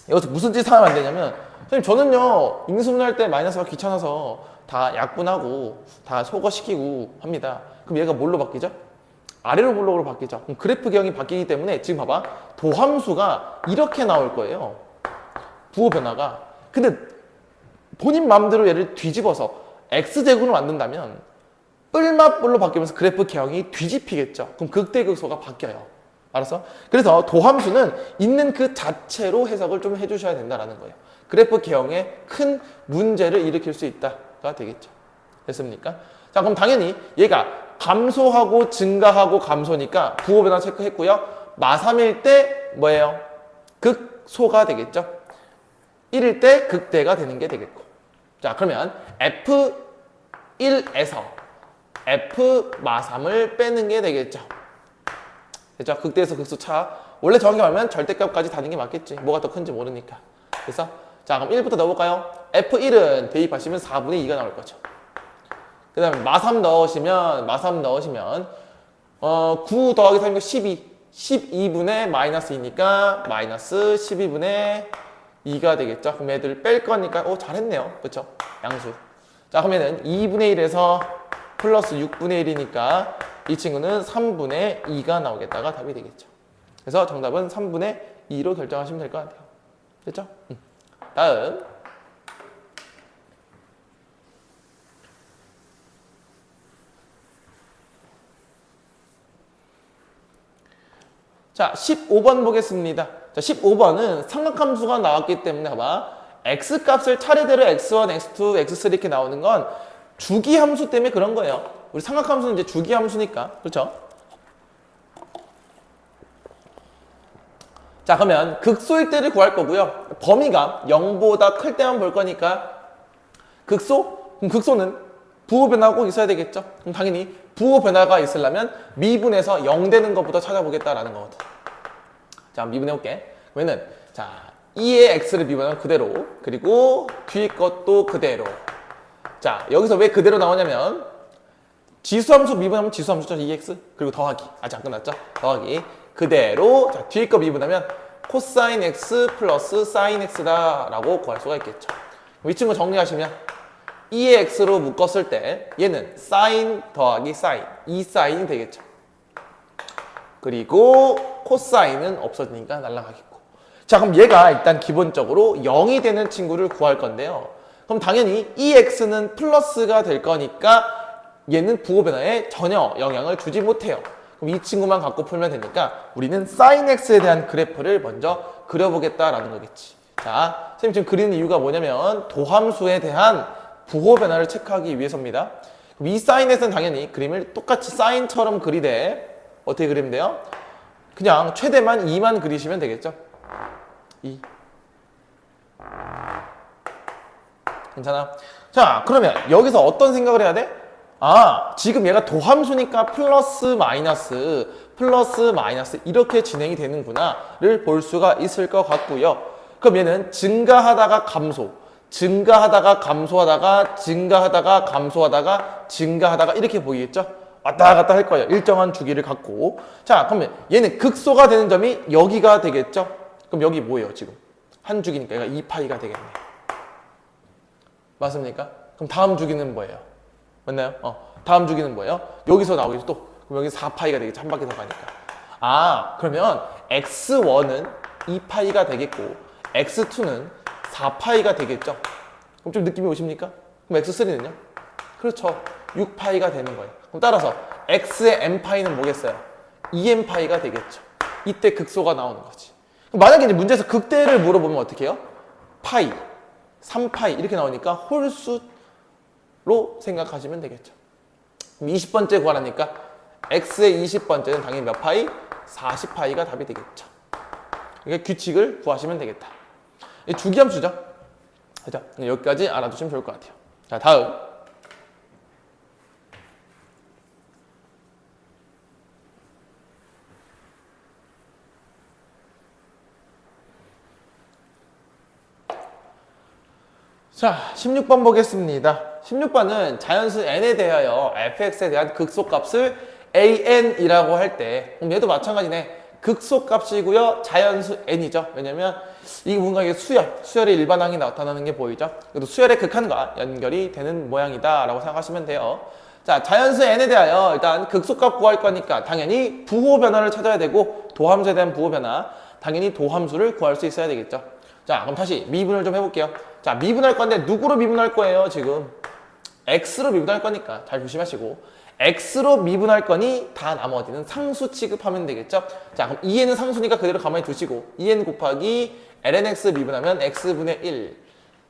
여기서 무슨 짓을 하면 안 되냐면 선생님 저는요 인수분할 때 마이너스가 귀찮아서 다 약분하고 다 소거시키고 합니다. 그럼 얘가 뭘로 바뀌죠? 아래로 블록으로 바뀌죠. 그럼 그래프 경이 바뀌기 때문에 지금 봐봐. 도함수가 이렇게 나올 거예요. 부호 변화가. 근데 본인 마음대로 얘를 뒤집어서 x제곱으로 만든다면 뿔맛뿔로 바뀌면서 그래프 경이 뒤집히겠죠. 그럼 극대극소가 바뀌어요. 알았어? 그래서 도함수는 있는 그 자체로 해석을 좀 해주셔야 된다는 거예요. 그래프 개형에 큰 문제를 일으킬 수 있다가 되겠죠. 됐습니까? 자, 그럼 당연히 얘가 감소하고 증가하고 감소니까 부호 변화 체크했고요. 마삼일 때 뭐예요? 극소가 되겠죠. 1일 때 극대가 되는 게 되겠고. 자, 그러면 F1에서 F 마삼을 빼는 게 되겠죠. 그죠? 극대에서 극소 차. 원래 정확히 말하면 절대값까지 다는 게 맞겠지. 뭐가 더 큰지 모르니까. 그래서 자, 그럼 1부터 넣어볼까요? F1은 대입하시면 4분의 2가 나올 거죠. 그 다음에 마삼 넣으시면 9 더하기 3이니까 12. 12분의 마이너스 2니까 마이너스 12분의 2가 되겠죠. 그럼 애들 뺄 거니까 잘했네요. 그렇죠? 양수. 자, 그러면은 2분의 1에서 플러스 6분의 1이니까 이 친구는 3분의 2가 나오겠다가 답이 되겠죠. 그래서 정답은 3분의 2로 결정하시면 될 것 같아요. 됐죠? 다음. 자, 15번 보겠습니다. 자, 15번은 삼각함수가 나왔기 때문에 봐봐. x값을 차례대로 x1, x2, x3 이렇게 나오는 건 주기함수 때문에 그런 거예요. 우리 삼각함수는 이제 주기함수니까. 그렇죠? 자, 그러면 극소일 때를 구할 거고요. 범위가 0보다 클 때만 볼 거니까 극소? 그럼 극소는 부호 변화가 꼭 있어야 되겠죠? 그럼 당연히 부호 변화가 있으려면 미분에서 0 되는 것부터 찾아보겠다라는 거거든. 자, 미분해 볼게. 그러면은 자, 2의 x를 미분하면 그대로, 그리고 뒤 것도 그대로. 자, 여기서 왜 그대로 나오냐면 지수함수 미분하면 지수함수죠. 2x. 그리고 더하기. 아직 안 끝났죠? 더하기. 그대로 자, 뒤에 거 미분하면 코사인 x 플러스 사인 x다 라고 구할 수가 있겠죠. 이 친구 정리하시면 2의 x로 묶었을 때 얘는 사인 더하기 사인 2사인이 되겠죠. 그리고 코사인은 없어지니까 날아가겠고. 자, 그럼 얘가 일단 기본적으로 0이 되는 친구를 구할 건데요. 그럼 당연히 2x는 플러스가 될 거니까 얘는 부호 변화에 전혀 영향을 주지 못해요. 그럼 이 친구만 갖고 풀면 되니까 우리는 sin x에 대한 그래프를 먼저 그려보겠다라는 거겠지. 자, 선생님 지금 그리는 이유가 뭐냐면 도함수에 대한 부호 변화를 체크하기 위해서입니다. 그럼 이 sin x는 당연히 그림을 똑같이 사인처럼 그리되 어떻게 그리면 돼요? 그냥 최대만 2만 그리시면 되겠죠. 2. 괜찮아? 자, 그러면 여기서 어떤 생각을 해야 돼? 아, 지금 얘가 도함수니까 플러스 마이너스 이렇게 진행이 되는구나를 볼 수가 있을 것 같고요. 그럼 얘는 증가하다가 감소, 증가하다가 감소하다가 증가하다가 감소하다가 증가하다가 이렇게 보이겠죠? 왔다 갔다 할 거예요. 일정한 주기를 갖고. 자, 그러면 얘는 극소가 되는 점이 여기가 되겠죠? 그럼 여기 뭐예요, 지금? 한 주기니까 얘가 2파이가 되겠네. 맞습니까? 그럼 다음 주기는 뭐예요? 맞나요? 다음 주기는 뭐예요? 여기서 나오겠죠 또. 그럼 여기 4파이가 되겠죠. 한 바퀴 더 가니까. 아, 그러면 x1은 2파이가 되겠고 x2는 4파이가 되겠죠. 그럼 좀 느낌이 오십니까? 그럼 x3는요? 그렇죠. 6파이가 되는 거예요. 그럼 따라서 x의 n파이는 뭐겠어요? 2n파이가 되겠죠. 이때 극소가 나오는 거지. 그럼 만약에 이제 문제에서 극대를 물어보면 어떻게 해요? 파이, 3파이 이렇게 나오니까 홀수로 생각하시면 되겠죠. 그럼 20번째 구하라니까 x의 20번째는 당연히 몇 파이? 40파이가 답이 되겠죠. 이게 규칙을 구하시면 되겠다. 이 주기함수죠. 그죠? 여기까지 알아두시면 좋을 것 같아요. 자, 다음. 자, 16번 보겠습니다. 16번은 자연수 n에 대하여 fx에 대한 극소값을 an이라고 할 때, 얘도 마찬가지네. 극소값이고요. 자연수 n이죠. 왜냐면 이게 뭔가 이게 수열의 일반항이 나타나는 게 보이죠. 그래도 수열의 극한과 연결이 되는 모양이다 라고 생각하시면 돼요. 자, 자연수 n에 대하여 일단 극소값 구할 거니까 당연히 부호 변화를 찾아야 되고, 도함수에 대한 부호 변화, 당연히 도함수를 구할 수 있어야 되겠죠. 자, 그럼 다시 미분을 좀 해볼게요. 자, 미분할 건데 누구로 미분할 거예요, 지금? x로 미분할 거니까 잘 조심하시고, x로 미분할 거니 다 나머지는 상수 취급하면 되겠죠? 자, 그럼 2n은 상수니까 그대로 가만히 두시고 2n 곱하기 lnx 미분하면 x분의 1,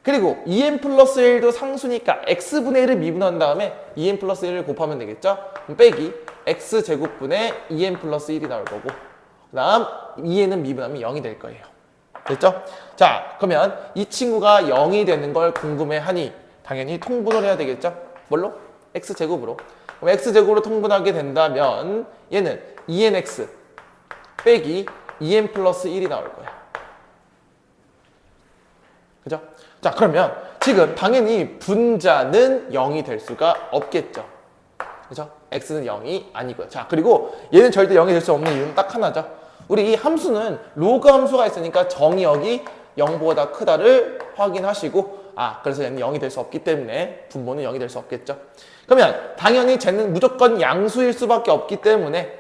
그리고 2n 플러스 1도 상수니까 x분의 1을 미분한 다음에 2n 플러스 1을 곱하면 되겠죠? 그럼 빼기 x제곱분의 2n 플러스 1이 나올 거고, 그 다음 2n은 미분하면 0이 될 거예요. 됐죠? 자, 그러면 이 친구가 0이 되는 걸 궁금해하니 당연히 통분을 해야 되겠죠? 뭘로? x제곱으로. 그럼 x제곱으로 통분하게 된다면 얘는 2nx 빼기 2n 플러스 1이 나올 거야. 그죠? 자, 그러면 지금 당연히 분자는 0이 될 수가 없겠죠. 그죠? x는 0이 아니고요. 자, 그리고 얘는 절대 0이 될 수 없는 이유는 딱 하나죠. 우리 이 함수는 로그 함수가 있으니까 정의역이 0보다 크다를 확인하시고, 그래서 얘는 0이 될 수 없기 때문에 분모는 0이 될 수 없겠죠. 그러면 당연히 쟤는 무조건 양수일 수밖에 없기 때문에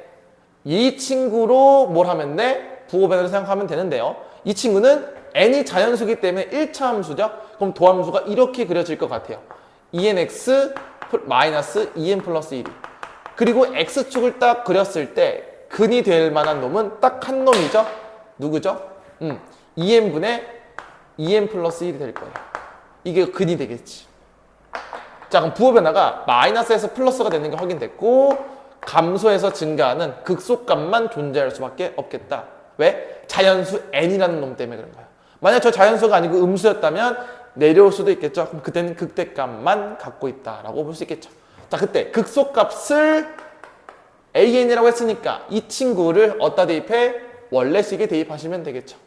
이 친구로 뭘 하면 돼? 부호 변화를 생각하면 되는데요. 이 친구는 n이 자연수기 때문에 1차 함수죠. 그럼 도함수가 이렇게 그려질 것 같아요. 2nx 마이너스 2n 플러스 1이. 그리고 x축을 딱 그렸을 때 근이 될 만한 놈은 딱 한 놈이죠. 누구죠? 2n분의 2n 플러스 1이 될 거예요. 이게 근이 되겠지. 자, 그럼 부호 변화가 마이너스에서 플러스가 되는 게 확인됐고, 감소해서 증가하는 극소값만 존재할 수밖에 없겠다. 왜? 자연수 n이라는 놈 때문에 그런 거야. 만약 저 자연수가 아니고 음수였다면 내려올 수도 있겠죠. 그럼 그때는 극대값만 갖고 있다라고 볼 수 있겠죠. 자, 그때 극소값을 an이라고 했으니까 이 친구를 어디다 대입해? 원래식에 대입하시면 되겠죠.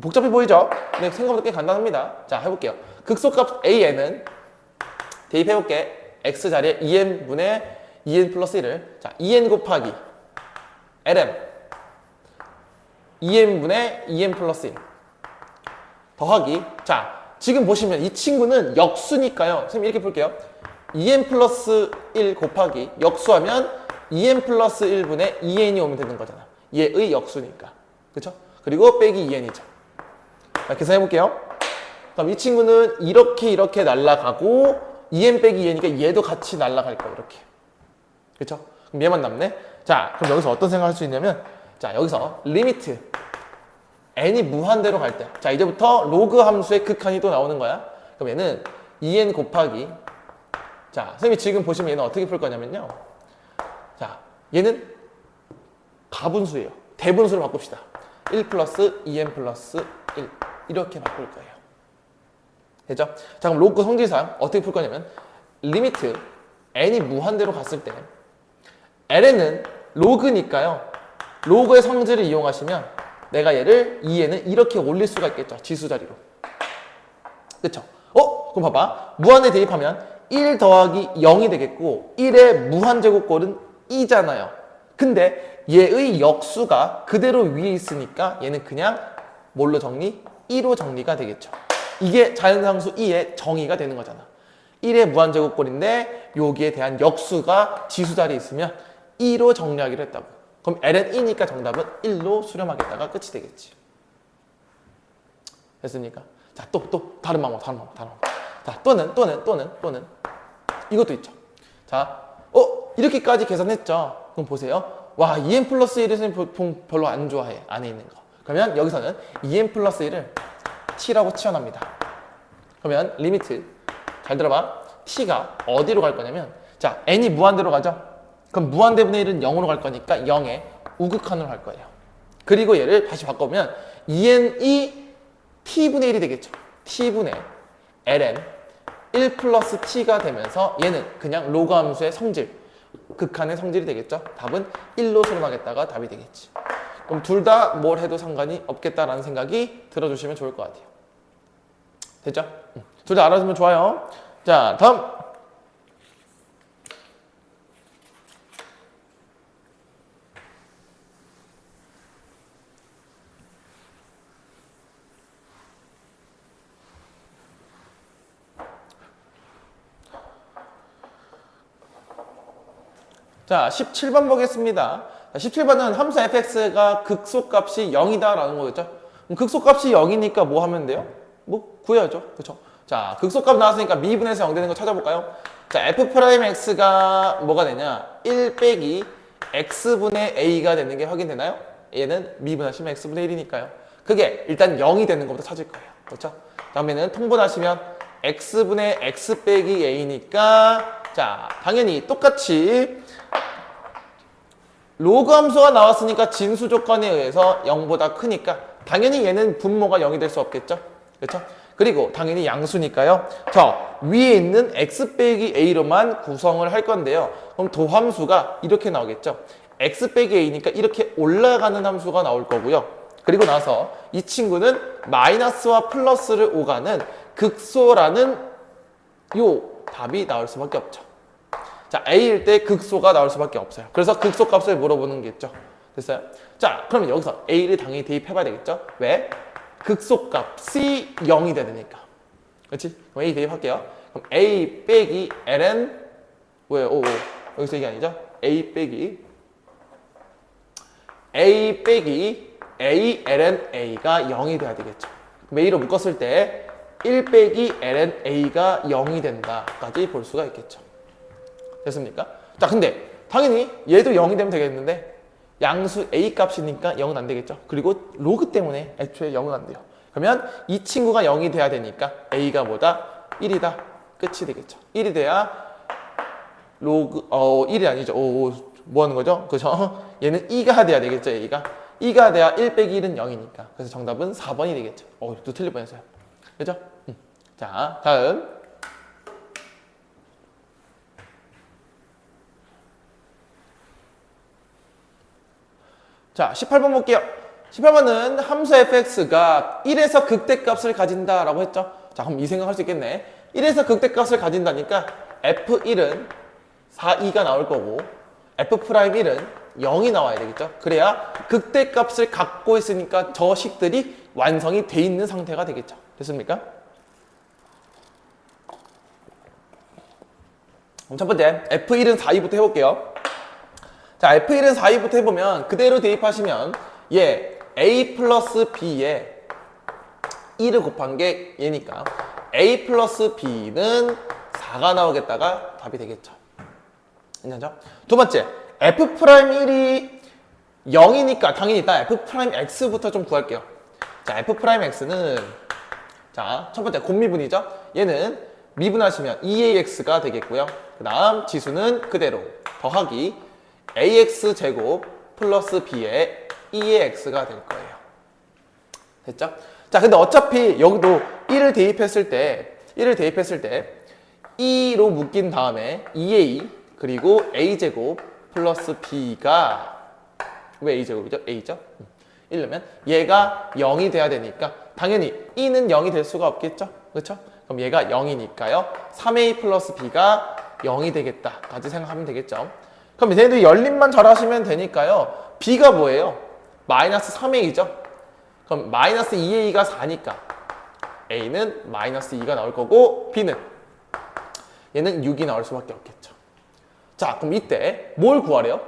복잡해 보이죠? 근데 생각보다 꽤 간단합니다. 자, 해볼게요. 극소값 an은 대입해볼게. x 자리에 2n분의 2n 플러스 1을, 자, 2n 곱하기 ln 2n분의 2n 플러스 1 더하기, 자, 지금 보시면 이 친구는 역수니까요. 선생님 이렇게 볼게요. 2n 플러스 1 곱하기 역수하면 2n 플러스 1분의 2n이 오면 되는 거잖아. 얘의 역수니까. 그쵸? 그리고 빼기 2n이죠. 자, 계산해볼게요. 그럼 이 친구는 이렇게 날아가고 2n 빼기 2n이니까 얘도 같이 날아갈 거예요. 이렇게. 그쵸? 그럼 얘만 남네. 자, 그럼 여기서 어떤 생각을 할 수 있냐면, 자, 여기서 리미트 n이 무한대로 갈 때, 자, 이제부터 로그 함수의 극한이 또 나오는 거야. 그럼 얘는 2n 곱하기, 자, 선생님이 지금 보시면 얘는 어떻게 풀 거냐면요. 자, 얘는 가분수예요. 대분수로 바꿉시다. 1 플러스 2n 플러스 1 이렇게 바꿀 거예요. 됐죠? 자, 그럼 로그 성질상 어떻게 풀 거냐면, 리미트 n이 무한대로 갔을 때 ln은 로그니까요. 로그의 성질을 이용하시면 내가 얘를 2n을 이렇게 올릴 수가 있겠죠. 지수 자리로. 그쵸? 그럼 봐봐. 무한에 대입하면 1 더하기 0이 되겠고 1의 무한제곱꼴은 2잖아요. 근데 얘의 역수가 그대로 위에 있으니까 얘는 그냥 뭘로 정리? 2로 정리가 되겠죠. 이게 자연상수 2의 정의가 되는 거잖아. 1의 무한제곱꼴인데 여기에 대한 역수가 지수 자리에 있으면 2로 정리하기로 했다고. 그럼 L은 2니까 정답은 1로 수렴하겠다가 끝이 되겠지. 됐습니까? 자, 또 다른 방법. 자, 또는 이것도 있죠. 자, 이렇게까지 계산했죠. 그럼 보세요. 와, 2n 플러스 1은 보통 별로 안 좋아해. 안에 있는 거. 그러면 여기서는 2n 플러스 1을 t라고 치환합니다. 그러면 리미트 잘 들어봐. t가 어디로 갈 거냐면, 자, n이 무한대로 가죠. 그럼 무한대분의 1은 0으로 갈 거니까 0의 우극한으로 갈 거예요. 그리고 얘를 다시 바꿔보면 2n이 t분의 1이 되겠죠. t분의 ln 1 플러스 t가 되면서 얘는 그냥 로그 함수의 성질, 극한의 성질이 되겠죠. 답은 1로 수렴하겠다가 답이 되겠지. 그럼 둘 다 뭘 해도 상관이 없겠다라는 생각이 들어주시면 좋을 것 같아요. 됐죠? 둘 다 알아두면 좋아요. 자, 다음. 자, 17번 보겠습니다. 17번은 함수 fx가 극소값이 0이다 라는 거겠죠. 그럼 극소값이 0이니까 뭐 하면 돼요? 뭐 구해야죠. 그렇죠? 자, 극소값 나왔으니까 미분해서 0 되는 거 찾아볼까요? 자, f'x가 뭐가 되냐? 1 빼기 x분의 a가 되는 게 확인되나요? 얘는 미분하시면 x분의 1이니까요. 그게 일단 0이 되는 것부터 찾을 거예요. 그렇죠? 다음에는 통분하시면 x분의 x 빼기 a니까, 자, 당연히 똑같이 로그 함수가 나왔으니까 진수 조건에 의해서 0보다 크니까 당연히 얘는 분모가 0이 될 수 없겠죠. 그렇죠? 그리고 당연히 양수니까요. 저 위에 있는 x 빼기 a로만 구성을 할 건데요. 그럼 도함수가 이렇게 나오겠죠. x 빼기 a니까 이렇게 올라가는 함수가 나올 거고요. 그리고 나서 이 친구는 마이너스와 플러스를 오가는 극소라는 요 답이 나올 수밖에 없죠. 자, A일 때 극소가 나올 수밖에 없어요. 그래서 극소 값을 물어보는 게 있죠. 됐어요? 자, 그러면 여기서 A를 당연히 대입해봐야 되겠죠? 왜? 극소 값이 0이 되니까. 그렇지? 그럼 A 대입할게요. 그럼 A 빼기 ln 왜? 여기서 이게 아니죠? A 빼기 A ln A가 0이 돼야 되겠죠. 그럼 A로 묶었을 때 1 빼기 ln A가 0이 된다까지 볼 수가 있겠죠. 됐습니까? 자, 근데 당연히 얘도 0이 되면 되겠는데 양수 A 값이니까 0은 안 되겠죠. 그리고 로그 때문에 애초에 0은 안 돼요. 그러면 이 친구가 0이 돼야 되니까 A가 뭐다? 1이다. 끝이 되겠죠. 1이 돼야 로그 1이 아니죠. 뭐 하는 거죠? 그죠? 얘는 2가 돼야 되겠죠. A가 2가 돼야 1 빼기 1은 0이니까. 그래서 정답은 4번이 되겠죠. 또 틀릴 뻔했어요. 그죠? 자, 다음. 자, 18번 볼게요. 18번은 함수 fx가 1에서 극대값을 가진다라고 했죠. 자, 그럼 이 생각할 수 있겠네. 1에서 극대값을 가진다니까 f1은 4, 2가 나올 거고 f'1은 0이 나와야 되겠죠. 그래야 극대값을 갖고 있으니까 저 식들이 완성이 돼 있는 상태가 되겠죠. 됐습니까? 그럼 첫 번째 f1은 4, 2부터 해볼게요. 자, F1은 4, 2부터 해보면 그대로 대입하시면 얘 A 플러스 B에 1을 곱한 게 얘니까 A 플러스 B는 4가 나오겠다가 답이 되겠죠. 괜찮죠? 두 번째, F'1이 0이니까 당연히 일단 F'X부터 좀 구할게요. 자, F'X는 자, 첫 번째 곱미분이죠. 얘는 미분하시면 2AX가 되겠고요. 그 다음 지수는 그대로 더하기 ax 제곱 플러스 b의 2ax가 될 거예요. 됐죠? 자, 근데 어차피 여기도 1을 대입했을 때 2로 묶인 다음에 2a 그리고 a 제곱 플러스 b가 왜 a 제곱이죠? a죠? 이러면 얘가 0이 돼야 되니까 당연히 2는 0이 될 수가 없겠죠? 그렇죠? 그럼 얘가 0이니까요. 3a 플러스 b가 0이 되겠다까지 생각하면 되겠죠? 그럼 얘네들 열림만 잘 하시면 되니까요. B가 뭐예요? 마이너스 3A죠? 그럼 마이너스 2A가 4니까 A는 마이너스 2가 나올 거고 B는 얘는 6이 나올 수밖에 없겠죠. 자, 그럼 이때 뭘 구하래요?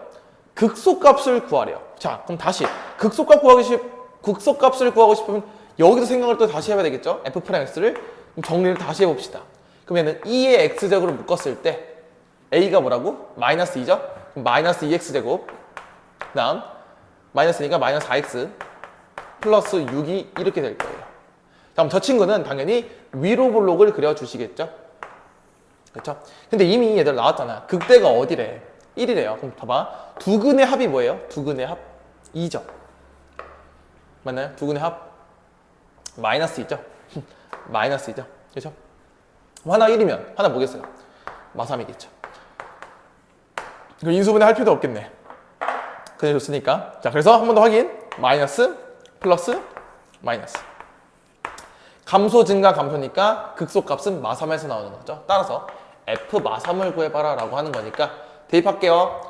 극소값을 구하래요. 자, 그럼 다시 극소값을 구하고 싶으면 여기서 생각을 또 다시 해봐야 되겠죠? f'x를 정리를 다시 해봅시다. 그러면은 2의 x제곱으로 묶었을 때 a가 뭐라고? 마이너스 2죠? 그럼 마이너스 2x제곱 그 다음 마이너스니까 마이너스 4x 플러스 6이 이렇게 될 거예요. 다음 저 친구는 당연히 위로 볼록을 그려주시겠죠? 그렇죠? 근데 이미 얘들 나왔잖아. 극대가 어디래? 1이래요. 그럼 봐봐. 두근의 합이 뭐예요? 두근의 합 2죠. 맞나요? 두근의 합 마이너스 2죠? 마이너스 2죠? 그렇죠? 하나 1이면 하나 뭐겠어요? 마3이겠죠. 그럼 인수분해 할 필요도 없겠네. 그냥 좋으니까. 자, 그래서 한 번 더 확인. 마이너스 플러스 마이너스. 감소 증가 감소니까 극소값은 마3에서 나오는 거죠. 따라서 f 마3을 구해봐라 라고 하는 거니까 대입할게요.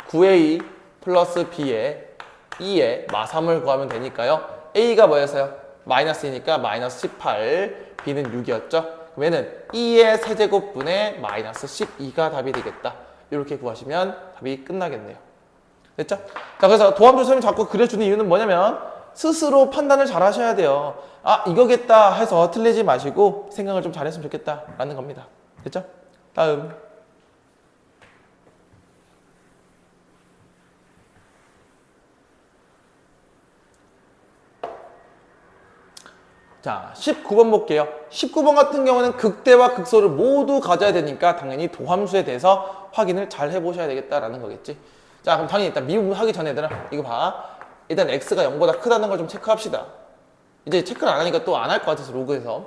9a 플러스 b에 2에 마3을 구하면 되니까요. a가 뭐였어요? 마이너스 2니까 마이너스 18, b는 6이었죠. 그러면은 2의 세제곱분의 마이너스 12가 답이 되겠다. 이렇게 구하시면 답이 끝나겠네요. 됐죠? 자, 그래서 도함수 선생님이 자꾸 그려주는 이유는 뭐냐면 스스로 판단을 잘 하셔야 돼요. 아, 이거겠다 해서 틀리지 마시고 생각을 좀 잘했으면 좋겠다 라는 겁니다. 됐죠? 다음. 자, 19번 볼게요. 19번 같은 경우는 극대와 극소를 모두 가져야 되니까 당연히 도함수에 대해서 확인을 잘 해보셔야 되겠다라는 거겠지. 자, 그럼 당연히 일단 미분 하기 전에 얘들아 이거 봐. 일단 x가 0보다 크다는 걸 좀 체크합시다. 이제 체크를 안 하니까 또 안 할 것 같아서 로그에서.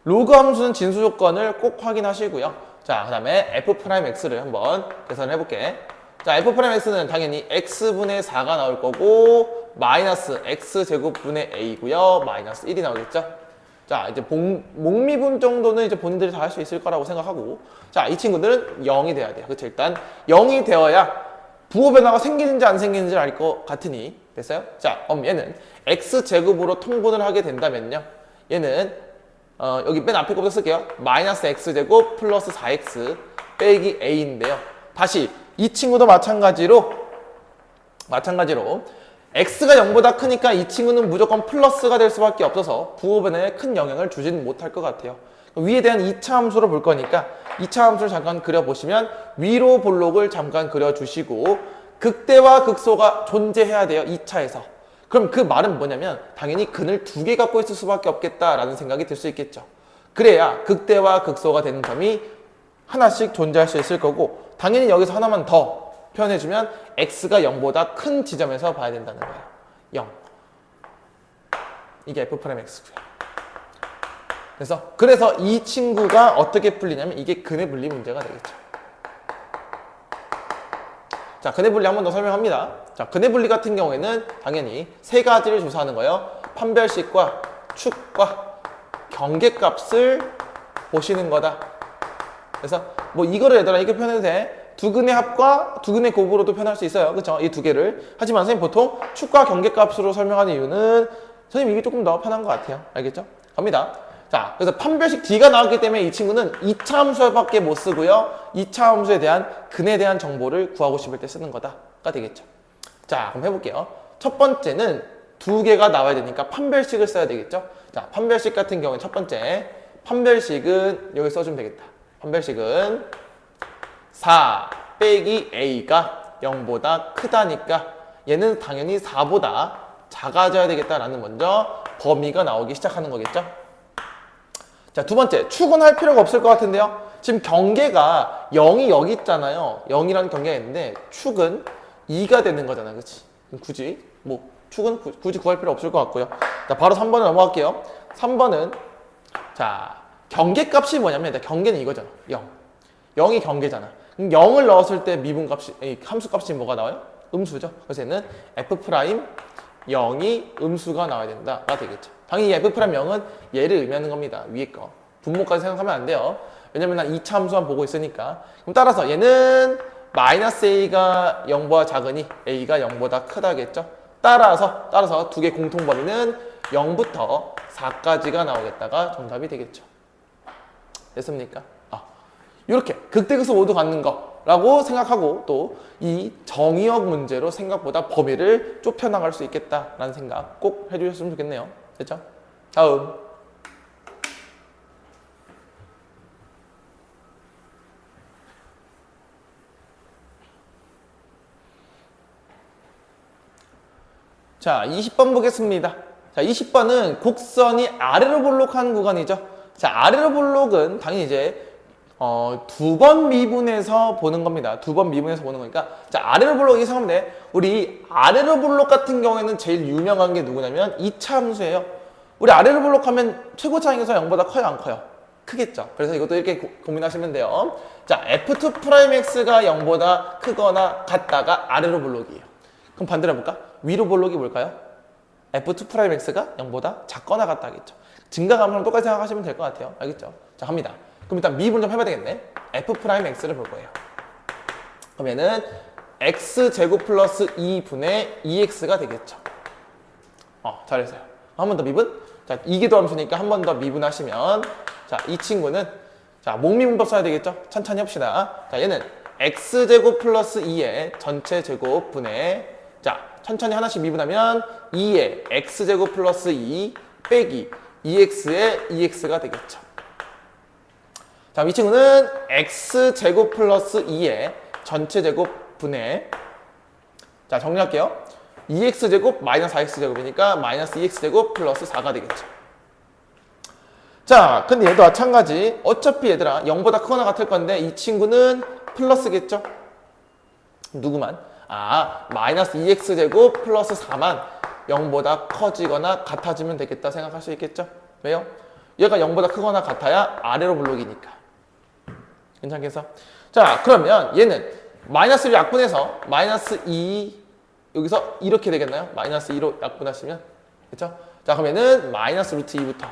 로그 함수는 진수 조건을 꼭 확인하시고요. 자, 그 다음에 f'x를 한번 계산을 해볼게. 자, f'x는 당연히 x분의 4가 나올 거고 마이너스 x제곱분의 a고요. 마이너스 1이 나오겠죠. 자, 이제 목미분 정도는 이제 본인들이 다 할 수 있을 거라고 생각하고, 자, 이 친구들은 0이 돼야 돼요. 그쵸? 일단 0이 되어야 부호 변화가 생기는지 안 생기는지 알 것 같으니 됐어요? 자, 그럼 얘는 x제곱으로 통분을 하게 된다면요, 얘는 여기 맨 앞에 거부터 쓸게요. 마이너스 x제곱 플러스 4x 빼기 a인데요. 다시 이 친구도 마찬가지로 x가 0보다 크니까 이 친구는 무조건 플러스가 될 수밖에 없어서 부호 변화에 큰 영향을 주지는 못할 것 같아요. 위에 대한 2차 함수로 볼 거니까 2차 함수를 잠깐 그려보시면 위로 볼록을 잠깐 그려주시고 극대와 극소가 존재해야 돼요. 2차에서. 그럼 그 말은 뭐냐면 당연히 근을 2개 갖고 있을 수밖에 없겠다라는 생각이 들 수 있겠죠. 그래야 극대와 극소가 되는 점이 하나씩 존재할 수 있을 거고, 당연히 여기서 하나만 더 표현해주면 x가 0보다 큰 지점에서 봐야 된다는 거예요. 0. 이게 f'x고요. 그래서 이 친구가 어떻게 풀리냐면 이게 근의 분리 문제가 되겠죠. 자, 근의 분리 한 번 더 설명합니다. 자, 근의 분리 같은 경우에는 당연히 세 가지를 조사하는 거예요. 판별식과 축과 경계값을 보시는 거다. 그래서 뭐 이거를 얘들아 이렇게 표현해도 돼. 두근의 합과 두근의 곱으로도 표현할 수 있어요. 그렇죠? 이 두 개를. 하지만 선생님 보통 축과 경계값으로 설명하는 이유는 선생님 이게 조금 더 편한 것 같아요. 알겠죠? 갑니다. 자, 그래서 판별식 D가 나왔기 때문에 이 친구는 2차 함수밖에 못 쓰고요. 2차 함수에 대한 근에 대한 정보를 구하고 싶을 때 쓰는 거다가 되겠죠. 자, 그럼 해볼게요. 첫 번째는 두 개가 나와야 되니까 판별식을 써야 되겠죠. 자, 판별식 같은 경우는 첫 번째 판별식은 여기 써주면 되겠다. 판별식은 4 빼기 a가 0보다 크다니까 얘는 당연히 4보다 작아져야 되겠다라는 먼저 범위가 나오기 시작하는 거겠죠. 자, 두 번째 축은 할 필요가 없을 것 같은데요. 지금 경계가 0이 여기 있잖아요. 0이라는 경계가 있는데 축은 2가 되는 거잖아요. 그치? 굳이 뭐 축은 굳이 구할 필요 없을 것 같고요. 자, 바로 3번을 넘어갈게요. 3번은 자, 경계값이 뭐냐면 경계는 이거잖아. 0. 0이 경계잖아. 그럼 0을 넣었을 때 미분값이 함수값이 뭐가 나와요? 음수죠. 그래서 얘는 f'0이 음수가 나와야 된다가 되겠죠. 당연히 f'0은 얘를 의미하는 겁니다. 위에 거. 분모까지 생각하면 안 돼요. 왜냐면 난 2차 함수만 보고 있으니까. 그럼 따라서 얘는 마이너스 a가 0보다 작으니 a가 0보다 크다겠죠. 따라서 두 개 공통 범위는 0부터 4까지가 나오겠다가 정답이 되겠죠. 됐습니까? 이렇게 극대극소 모두 갖는 거라고 생각하고 또 이 정의역 문제로 생각보다 범위를 좁혀나갈 수 있겠다라는 생각 꼭 해주셨으면 좋겠네요. 됐죠? 다음. 자, 20번 보겠습니다. 자, 20번은 곡선이 아래로 볼록한 구간이죠. 자, 아래로 볼록은 당연히 이제 두 번 미분해서 보는 겁니다. 두 번 미분해서 보는 거니까. 자, 아래로 볼록 생각하면 돼. 우리 아래로 볼록 같은 경우에는 제일 유명한 게 누구냐면 2차 함수예요. 우리 아래로 볼록 하면 최고 차항에서 0보다 커요, 안 커요? 크겠죠. 그래서 이것도 이렇게 고민하시면 돼요. 자, f2'x가 0보다 크거나 같다가 아래로 볼록이에요. 그럼 반대로 해볼까? 위로 볼록이 뭘까요? f2'x가 0보다 작거나 같다겠죠. 증가감수랑 똑같이 생각하시면 될 것 같아요. 알겠죠? 자, 갑니다. 그럼 일단 미분 좀 해봐야 되겠네. f'x를 볼 거예요. 그러면은 x제곱 플러스 2분의 2x가 되겠죠. 잘했어요. 한 번 더 미분. 자, 이계도 함수니까 한 번 더 미분하시면 자, 이 친구는 자, 목미분법 써야 되겠죠? 천천히 합시다. 자, 얘는 x제곱 플러스 2의 전체 제곱 분의 자, 천천히 하나씩 미분하면 2의 x제곱 플러스 2 빼기 2x의 2x가 되겠죠. 자, 이 친구는 x제곱 플러스 2의 전체 제곱 분의 자, 정리할게요. 2x제곱 마이너스 4x제곱이니까 마이너스 2x제곱 플러스 4가 되겠죠. 자, 근데 얘도 마찬가지. 어차피 얘들아 0보다 크거나 같을 건데 이 친구는 플러스겠죠? 누구만? 마이너스 2x제곱 플러스 4만 0보다 커지거나 같아지면 되겠다 생각할 수 있겠죠? 왜요? 얘가 0보다 크거나 같아야 아래로 볼록이니까. 괜찮겠어? 자, 그러면 얘는 마이너스를 약분해서 마이너스 2 여기서 이렇게 되겠나요? 마이너스 2로 약분하시면 그렇죠? 자, 그러면은 마이너스 루트 2부터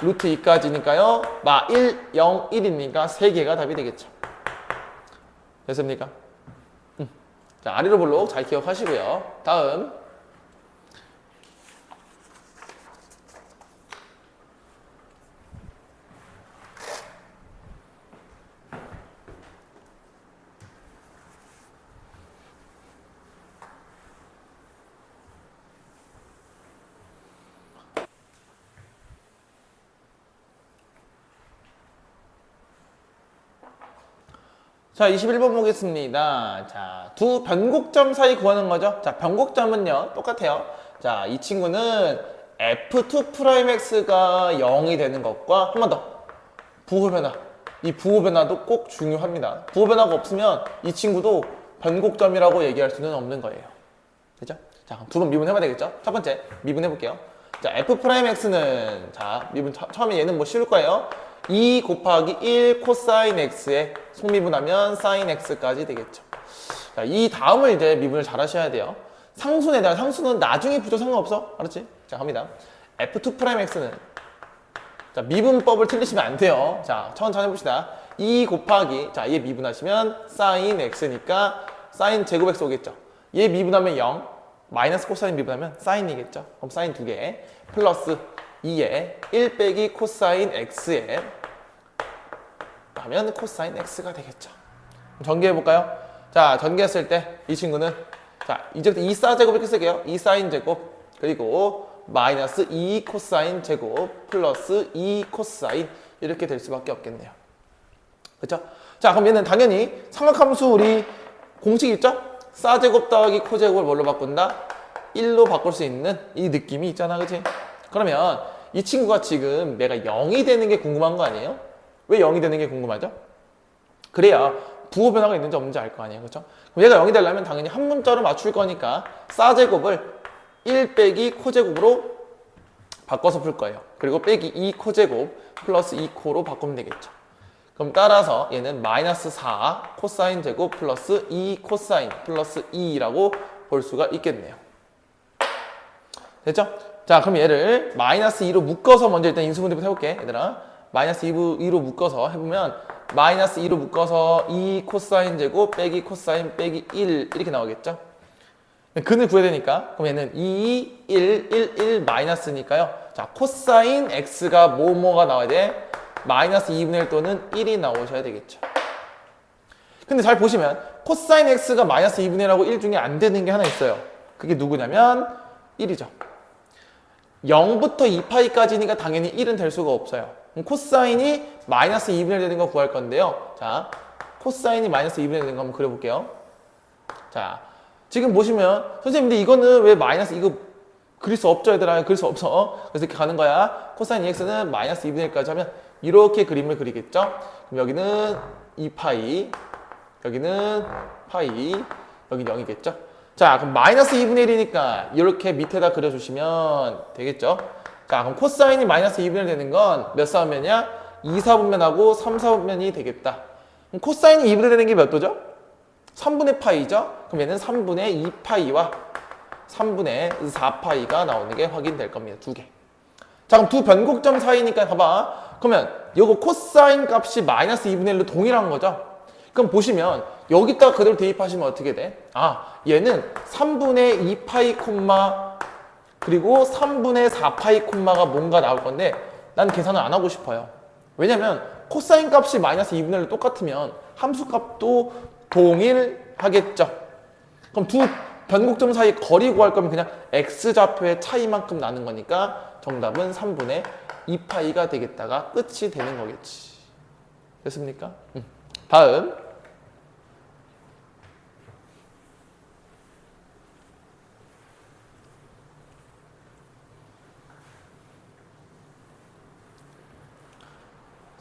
루트 2까지니까요. 1, 0, 1이니까 3개가 답이 되겠죠. 됐습니까? 자, 아래로 볼록 잘 기억하시고요. 다음. 자, 21번 보겠습니다. 자, 두 변곡점 사이 구하는 거죠. 자, 변곡점은요, 똑같아요. 자, 이 친구는 f2'x가 0이 되는 것과 한 번 더. 부호변화. 이 부호변화도 꼭 중요합니다. 부호변화가 없으면 이 친구도 변곡점이라고 얘기할 수는 없는 거예요. 됐죠? 자, 그럼 두 번 미분해봐야 되겠죠? 첫 번째, 미분해볼게요. 자, f'x는, 자, 미분, 처음에 얘는 뭐 씌울 거예요. 2 곱하기 1 코사인 x에 속미분하면 사인 x까지 되겠죠. 자, 이 다음을 이제 미분을 잘 하셔야 돼요. 상수에 대한 상수는 나중에 붙여 상관없어. 알았지? 자, 갑니다. f2'x는 자, 미분법을 틀리시면 안 돼요. 자, 천천히 해봅시다. 2 곱하기 자, 얘 미분하시면 사인 x니까 사인 제곱 x 오겠죠. 얘 미분하면 0 마이너스 코사인 미분하면 사인이겠죠. 그럼 사인 2개 플러스 2에 1 빼기 코사인 x에 하면 코사인 x가 되겠죠. 전개해볼까요? 자, 전개했을 때 이 친구는 자, 이제부터 2 사제곱 이렇게 쓸게요. 2 사인 제곱 그리고 마이너스 2 코사인 제곱 플러스 2 코사인 이렇게 될 수밖에 없겠네요. 그렇죠? 자, 그럼 얘는 당연히 삼각함수 우리 공식 있죠? 사제곱 더하기 코제곱을 뭘로 바꾼다? 1로 바꿀 수 있는 이 느낌이 있잖아, 그치? 그러면 이 친구가 지금 내가 0이 되는 게 궁금한 거 아니에요? 왜 0이 되는 게 궁금하죠? 그래야 부호 변화가 있는지 없는지 알 거 아니에요, 그렇죠? 그럼 얘가 0이 되려면 당연히 한 문자로 맞출 거니까 사제곱을 1 빼기 코제곱으로 바꿔서 풀 거예요. 그리고 빼기 2 코제곱 플러스 2 코로 바꾸면 되겠죠. 그럼 따라서 얘는 마이너스 4 코사인 제곱 플러스 2 코사인 플러스 2라고 볼 수가 있겠네요. 됐죠? 자, 그럼 얘를 마이너스 2로 묶어서 먼저 일단 인수분해부터 해볼게, 얘들아. 마이너스 2로 묶어서 해보면 마이너스 2로 묶어서 2 코사인 제곱 빼기 코사인 빼기 1 이렇게 나오겠죠? 근을 구해야 되니까 그럼 얘는 2, 1, 1, 1 마이너스니까요. 자, 코사인 x가 뭐뭐가 나와야 돼? 마이너스 2분의 1 또는 1이 나오셔야 되겠죠. 근데 잘 보시면 코사인 x가 마이너스 2분의 1하고 1 중에 안 되는 게 하나 있어요. 그게 누구냐면 1이죠. 0부터 2파이까지니까 당연히 1은 될 수가 없어요. 그럼 코사인이 마이너스 2분의 1 되는 거 구할 건데요. 자, 코사인이 마이너스 2분의 1 되는 거 한번 그려볼게요. 자, 지금 보시면 선생님 근데 이거는 왜 마이너스 이거 그릴 수 없죠 얘들아. 그릴 수 없어. 그래서 이렇게 가는 거야. 코사인 EX는 마이너스 2분의 1까지 하면 이렇게 그림을 그리겠죠. 그럼 여기는 2파이, 여기는 파이, 여기는 0이겠죠. 자, 그럼 마이너스 2분의 1이니까 이렇게 밑에다 그려주시면 되겠죠. 자, 그럼 코사인이 마이너스 2분의 1 되는 건 몇 사분면이야? 2, 4분면하고 3, 4분면이 되겠다. 그럼 코사인이 2분의 1 되는 게 몇 도죠? 3분의 파이죠? 그럼 얘는 3분의 2파이와 3분의 4파이가 나오는 게 확인될 겁니다. 두 개. 자, 그럼 두 변곡점 사이니까 봐봐. 그러면 요거 코사인 값이 마이너스 2분의 1로 동일한 거죠? 그럼 보시면 여기다가 그대로 대입하시면 어떻게 돼? 아, 얘는 3분의 2파이 콤마 그리고 3분의 4파이 콤마가 뭔가 나올 건데 난 계산을 안 하고 싶어요. 왜냐면 코사인 값이 마이너스 2분의 1로 똑같으면 함수 값도 동일하겠죠. 그럼 두 변곡점 사이 거리 구할 거면 그냥 x좌표의 차이만큼 나는 거니까 정답은 3분의 2파이가 되겠다가 끝이 되는 거겠지. 됐습니까? 다음.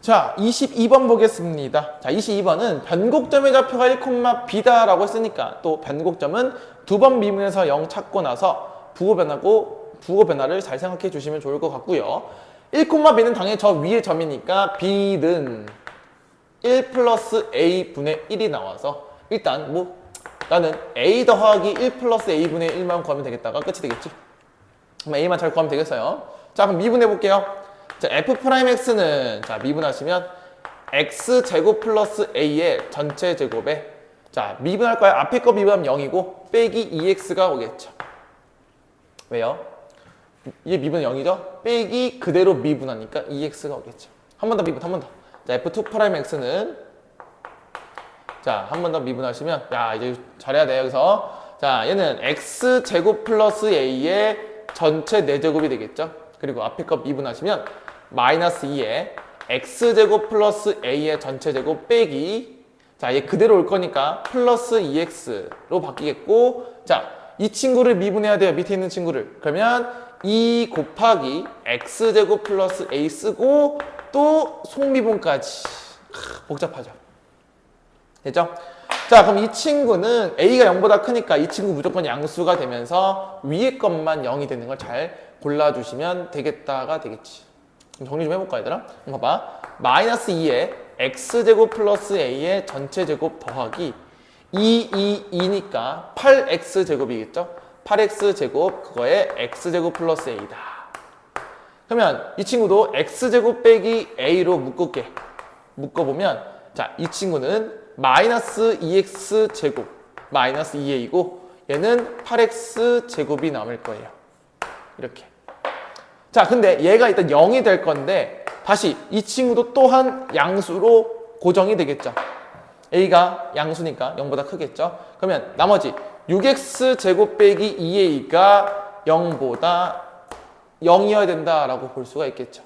자, 22번 보겠습니다. 자, 22번은 변곡점의 좌표가 1,b다라고 했으니까 또 변곡점은 두 번 미분해서 0 찾고 나서 부호 변화를 잘 생각해 주시면 좋을 것 같고요. 1,b는 당연히 저 위의 점이니까 b는 1 플러스 a분의 1이 나와서 일단 뭐 나는 a 더하기 1 플러스 a분의 1만 구하면 되겠다가 끝이 되겠지. 그럼 a만 잘 구하면 되겠어요. 자, 그럼 미분해 볼게요. 자, f'x는 자 미분하시면 x제곱 플러스 a의 전체 제곱에 자 미분할 거야. 앞에 거 미분하면 0이고 빼기 2x가 오겠죠. 왜요? 이게 미분 0이죠? 빼기 그대로 미분하니까 2x가 오겠죠. 한 번 더 미분, 한 번 더. 자, f2'x는 자, 한 번 더 미분하시면 야, 이제 잘해야 돼, 여기서. 자, 얘는 x제곱 플러스 a의 전체 4제곱이 되겠죠? 그리고 앞에 거 미분하시면 마이너스 2에 x제곱 플러스 a의 전체 제곱 빼기 자, 얘 그대로 올 거니까 플러스 2x로 바뀌겠고 자, 이 친구를 미분해야 돼요. 밑에 있는 친구를. 그러면 2 곱하기 x제곱 플러스 a 쓰고 또 속미분까지 복잡하죠. 됐죠? 자, 그럼 이 친구는 a가 0보다 크니까 이 친구 무조건 양수가 되면서 위에 것만 0이 되는 걸 잘 골라주시면 되겠다가 되겠지. 그럼 정리 좀 해볼까 얘들아? 봐봐. 마이너스 2에 x제곱 플러스 a의 전체 제곱 더하기 2니까 8x제곱이겠죠? 8x제곱 그거에 x제곱 플러스 a다. 그러면 이 친구도 x제곱 빼기 a로 묶어보면 자, 이 친구는 마이너스 2x제곱 마이너스 2a이고 얘는 8x제곱이 남을 거예요. 이렇게. 자, 근데 얘가 일단 0이 될 건데 다시 이 친구도 또한 양수로 고정이 되겠죠. a가 양수니까 0보다 크겠죠. 그러면 나머지 6x제곱 빼기 2a가 0보다 0이어야 된다라고 볼 수가 있겠죠.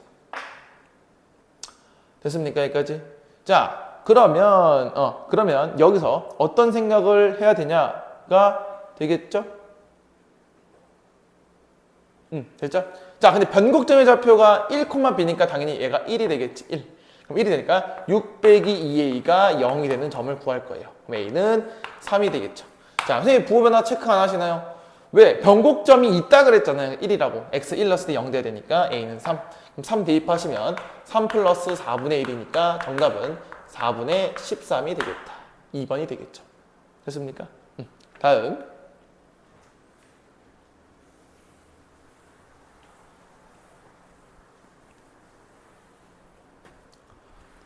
됐습니까? 여기까지? 자, 그러면 여기서 어떤 생각을 해야 되냐가 되겠죠? 됐죠? 자, 근데 변곡점의 좌표가 1,b니까 당연히 얘가 1이 되겠지. 1. 그럼 1이 되니까 6 빼기 2a가 0이 되는 점을 구할 거예요. 그럼 a는 3이 되겠죠. 자, 선생님 부호 변화 체크 안 하시나요? 왜? 변곡점이 있다 그랬잖아요. 1이라고. x 1 넣었을 때 0 돼야 되니까 a는 3. 그럼 3 대입하시면 3 플러스 4분의 1이니까 정답은 4분의 13이 되겠다. 2번이 되겠죠. 됐습니까? 다음.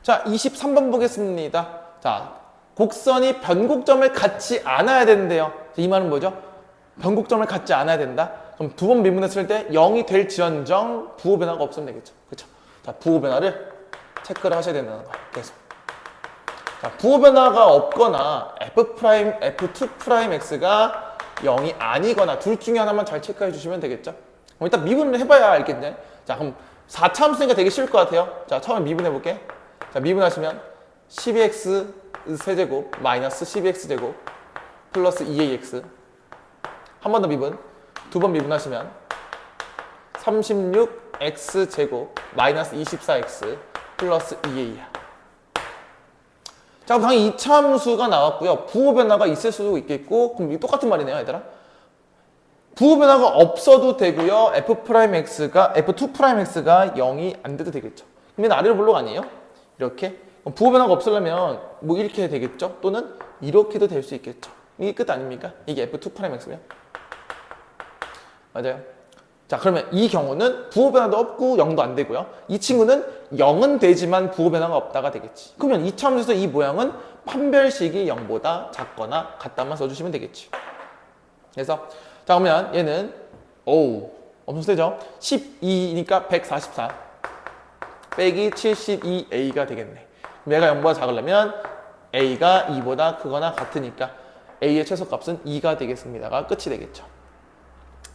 자, 23번 보겠습니다. 자, 곡선이 변곡점을 갖지 않아야 되는데요. 이 말은 뭐죠? 변곡점을 갖지 않아야 된다. 그럼 두 번 미분했을 때 0이 될지언정 부호 변화가 없으면 되겠죠. 그렇죠? 자, 부호 변화를 체크를 하셔야 된다는 거예요. 계속. 자, 부호 변화가 없거나 f2'x가 0이 아니거나 둘 중에 하나만 잘 체크해 주시면 되겠죠. 그럼 일단 미분을 해봐야 알겠네. 자, 그럼 4차함수니까 되게 쉬울 것 같아요. 자, 처음에 미분해 볼게. 자, 미분하시면 12x 세제곱 마이너스 12x 제곱 플러스 2ax. 한 번 더 미분. 두 번 미분하시면 36x 제곱 마이너스 24x 플러스 2a야. 자, 당연히 이차함수가 나왔고요. 부호 변화가 있을 수도 있겠고, 그럼 이거 똑같은 말이네요, 얘들아. 부호 변화가 없어도 되고요. f'(x가 f2'x가 0이 안 돼도 되겠죠. 그러면 아래로 볼록 아니에요? 이렇게. 그럼 부호 변화가 없으려면 뭐 이렇게 되겠죠? 또는 이렇게도 될 수 있겠죠. 이게 끝 아닙니까? 이게 f2'x면. 맞아요. 자, 그러면 이 경우는 부호 변화도 없고 0도 안 되고요. 이 친구는 0은 되지만 부호 변화가 없다가 되겠지. 그러면 이 차원에서 이 모양은 판별식이 0보다 작거나 같다만 써주시면 되겠지. 그래서 자, 그러면 얘는 엄청 세죠? 12니까 144 빼기 72a가 되겠네. 그럼 얘가 0보다 작으려면 a가 2보다 크거나 같으니까 a의 최소값은 2가 되겠습니다가 끝이 되겠죠.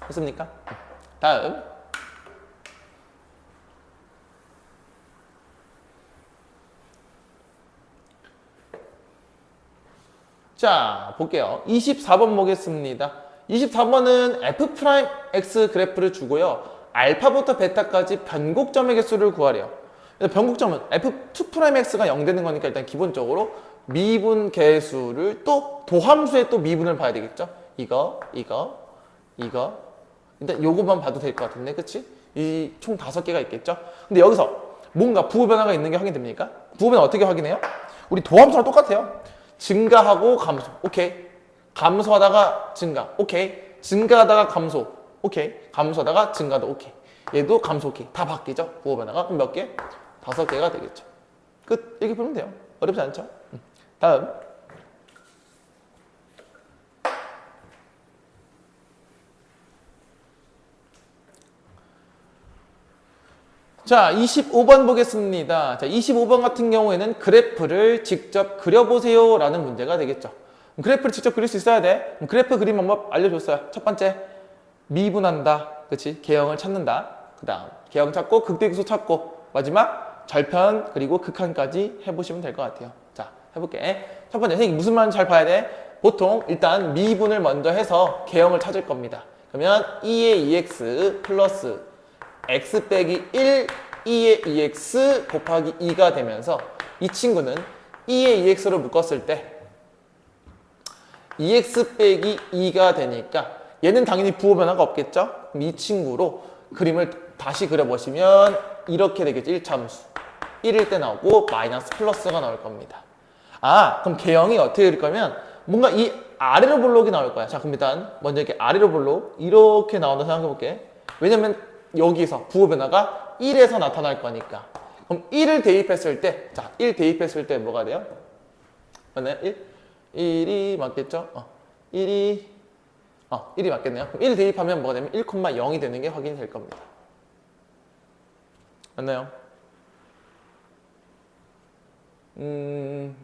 됐습니까? 다음. 자, 볼게요. 24번 보겠습니다. 24번은 f'(x) 그래프를 주고요. 알파부터 베타까지 변곡점의 개수를 구하래요. 변곡점은 f2'x가 0 되는 거니까 일단 기본적으로 미분 개수를 또 도함수에 또 미분을 봐야 되겠죠. 이거. 일단 요것만 봐도 될 것 같은데, 그치? 이 총 5개가 있겠죠? 근데 여기서 뭔가 부호 변화가 있는 게 확인됩니까? 부호 변화 어떻게 확인해요? 우리 도함수랑 똑같아요. 증가하고 감소. 오케이. 감소하다가 증가. 오케이. 증가하다가 감소. 오케이. 감소하다가 증가도 오케이. 얘도 감소 오케이. 다 바뀌죠? 부호 변화가. 그럼 몇 개? 5개가 되겠죠. 끝. 이렇게 보면 돼요. 어렵지 않죠? 다음. 자, 25번 보겠습니다. 자, 25번 같은 경우에는 그래프를 직접 그려보세요 라는 문제가 되겠죠. 그래프를 직접 그릴 수 있어야 돼. 그래프 그림 방법 알려줬어요. 첫 번째, 미분한다. 그치? 개형을 찾는다. 그 다음, 개형 찾고, 극대극소 찾고, 마지막, 절편, 그리고 극한까지 해보시면 될 것 같아요. 자, 해볼게. 첫 번째, 선생님 무슨 말인지 잘 봐야 돼. 보통 일단 미분을 먼저 해서 개형을 찾을 겁니다. 그러면 2의 2x 플러스 x 빼기 1, 2의 2x 곱하기 2가 되면서 이 친구는 2의 2x로 묶었을 때 2x 빼기 2가 되니까 얘는 당연히 부호 변화가 없겠죠? 그럼 이 친구로 그림을 다시 그려보시면 이렇게 되겠죠. 1차함수. 1일 때 나오고 마이너스 플러스가 나올 겁니다. 아, 그럼 개형이 어떻게 될 거면 뭔가 이 아래로 볼록이 나올 거야. 자, 그럼 일단 먼저 이렇게 아래로 볼록 이렇게 나온다 생각해 볼게. 왜냐면 여기서 부호 변화가 1에서 나타날 거니까. 그럼 1을 대입했을 때, 자, 1 대입했을 때 뭐가 돼요? 맞나요? 1이 맞겠죠? 1이 맞겠네요. 그럼 1 대입하면 뭐가 되면 1,0이 되는 게 확인이 될 겁니다. 맞나요?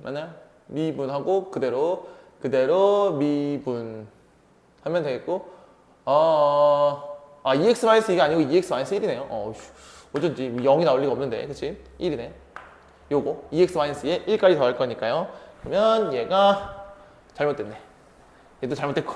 맞나요? 미분하고 그대로 미분 하면 되겠고, 2x-2가 아니고 2x-1이네요. 어쩐지 0이 나올 리가 없는데, 그치? 1이네. 요거 2x-에 1까지 더할 거니까요. 그러면 얘가 잘못됐네. 얘도 잘못됐고.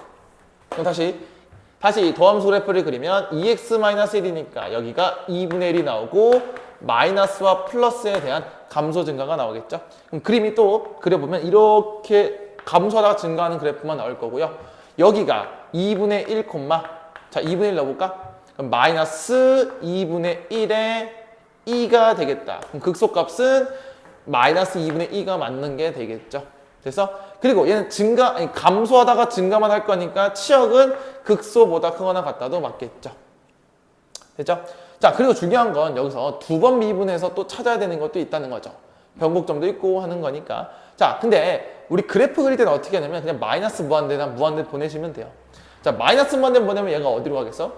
그럼 다시 도함수 그래프를 그리면 2x-1이니까 여기가 2분의 1이 나오고 마이너스와 플러스에 대한 감소 증가가 나오겠죠. 그럼 그림이 또 그려보면 이렇게 감소하다가 증가하는 그래프만 나올 거고요. 여기가 2분의 1, 자, 2분의 1 넣어볼까? 그럼 마이너스 2분의 1에 2가 되겠다. 그럼 극소값은 마이너스 2분의 2가 맞는 게 되겠죠. 그래서 그리고 얘는 감소하다가 증가만 할 거니까 치역은 극소보다 크거나 같다도 맞겠죠. 됐죠? 자, 그리고 중요한 건 여기서 2번 미분해서 또 찾아야 되는 것도 있다는 거죠. 변곡점도 있고 하는 거니까. 자, 근데 우리 그래프 그릴 때는 어떻게 하냐면 그냥 마이너스 무한대나 무한대 보내시면 돼요. 자, 마이너스 무한대 보내면 얘가 어디로 가겠어?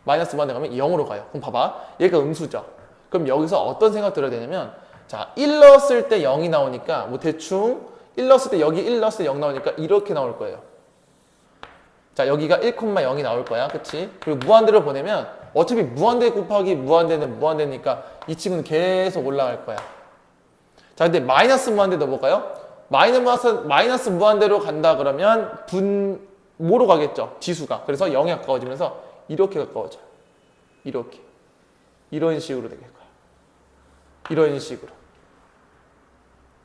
마이너스 무한대 가면 0으로 가요. 그럼 봐봐. 얘가 음수죠. 그럼 여기서 어떤 생각 들어야 되냐면 자, 1 넣었을 때 0이 나오니까 뭐 대충 1 넣었을 때 여기 1 넣었을 때 0 나오니까 이렇게 나올 거예요. 자, 여기가 1,0이 나올 거야. 그치? 그리고 무한대로 보내면 어차피 무한대 곱하기 무한대는 무한대니까 이 친구는 계속 올라갈 거야. 자, 근데 마이너스 무한대 넣어볼까요? 마이너스 무한대로 간다 그러면 뭐로 가겠죠? 지수가. 그래서 0에 가까워지면서 이렇게 가까워져요. 이렇게. 이런 식으로 되게 거야. 이런 식으로.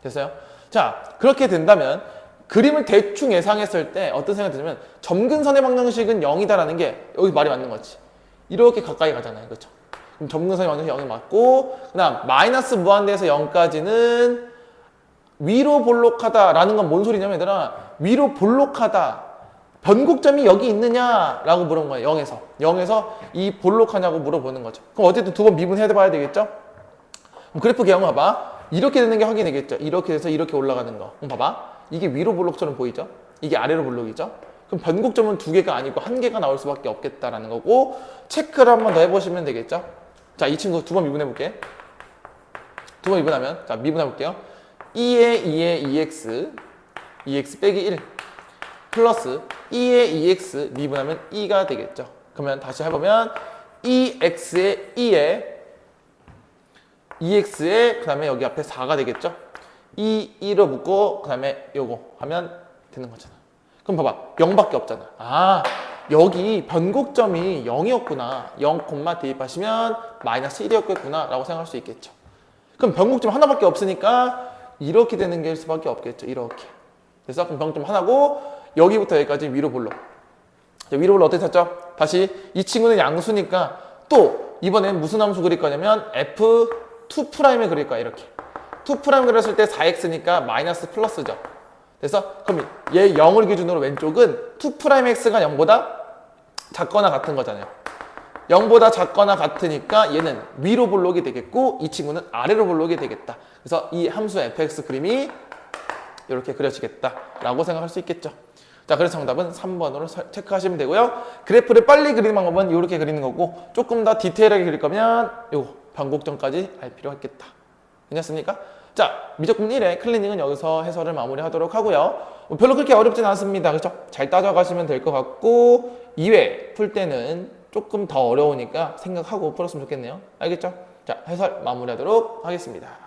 됐어요? 자, 그렇게 된다면 그림을 대충 예상했을 때 어떤 생각이 드냐면 점근선의 방정식은 0이다라는 게 여기 말이 맞는 거지. 이렇게 가까이 가잖아요. 그렇죠? 그럼 점근선의 방정식 0이 맞고 그 다음 마이너스 무한대에서 0까지는 위로 볼록하다라는 건 뭔 소리냐면 얘들아 위로 볼록하다. 변곡점이 여기 있느냐라고 물어본 거예요. 0에서. 0에서 이 볼록하냐고 물어보는 거죠. 그럼 어쨌든 두 번 미분해 봐야 되겠죠? 그럼 그래프 개형 봐봐. 이렇게 되는 게 확인되겠죠? 이렇게 돼서 이렇게 올라가는 거. 그럼 봐봐. 이게 위로 볼록처럼 보이죠? 이게 아래로 볼록이죠? 그럼 변곡점은 두 개가 아니고 한 개가 나올 수밖에 없겠다라는 거고 체크를 한 번 더 해보시면 되겠죠? 자, 이 친구 두 번 미분해 볼게. 두 번 미분하면 자, 미분해 볼게요. 2에 2에 2x 2x 빼기 1 플러스 2에 2x 미분하면 2가 되겠죠. 그러면 다시 해보면 2x에 2x에 그 다음에 여기 앞에 4가 되겠죠. 2로 묶고 그 다음에 요거 하면 되는 거잖아. 그럼 봐봐 0밖에 없잖아. 아 여기 변곡점이 0이었구나. 0, 대입하시면 마이너스 1이었겠구나 라고 생각할 수 있겠죠. 그럼 변곡점 하나밖에 없으니까 이렇게 되는 게 수밖에 없겠죠. 이렇게. 그래서 그럼 변곡점 하나고 여기부터 여기까지 위로 볼록. 위로 볼록 어떻게 찾죠? 다시 이 친구는 양수니까 또 이번엔 무슨 함수 그릴 거냐면 F2'을 그릴 거야. 이렇게. 2' 그렸을 때 4x니까 마이너스 플러스죠. 그래서 그럼 얘 0을 기준으로 왼쪽은 2'x가 0보다 작거나 같은 거잖아요. 0보다 작거나 같으니까 얘는 위로 볼록이 되겠고 이 친구는 아래로 볼록이 되겠다. 그래서 이 함수 fx 그림이 이렇게 그려지겠다라고 생각할 수 있겠죠. 자, 그래서 정답은 3번으로 체크하시면 되고요. 그래프를 빨리 그리는 방법은 이렇게 그리는 거고 조금 더 디테일하게 그릴 거면 요거 변곡점까지 알 필요가 있겠다. 괜찮습니까? 자, 미적분 1의 클리닝은 여기서 해설을 마무리하도록 하고요. 별로 그렇게 어렵진 않습니다. 그렇죠? 잘 따져가시면 될 것 같고 2회 풀 때는 조금 더 어려우니까 생각하고 풀었으면 좋겠네요. 알겠죠? 자, 해설 마무리하도록 하겠습니다.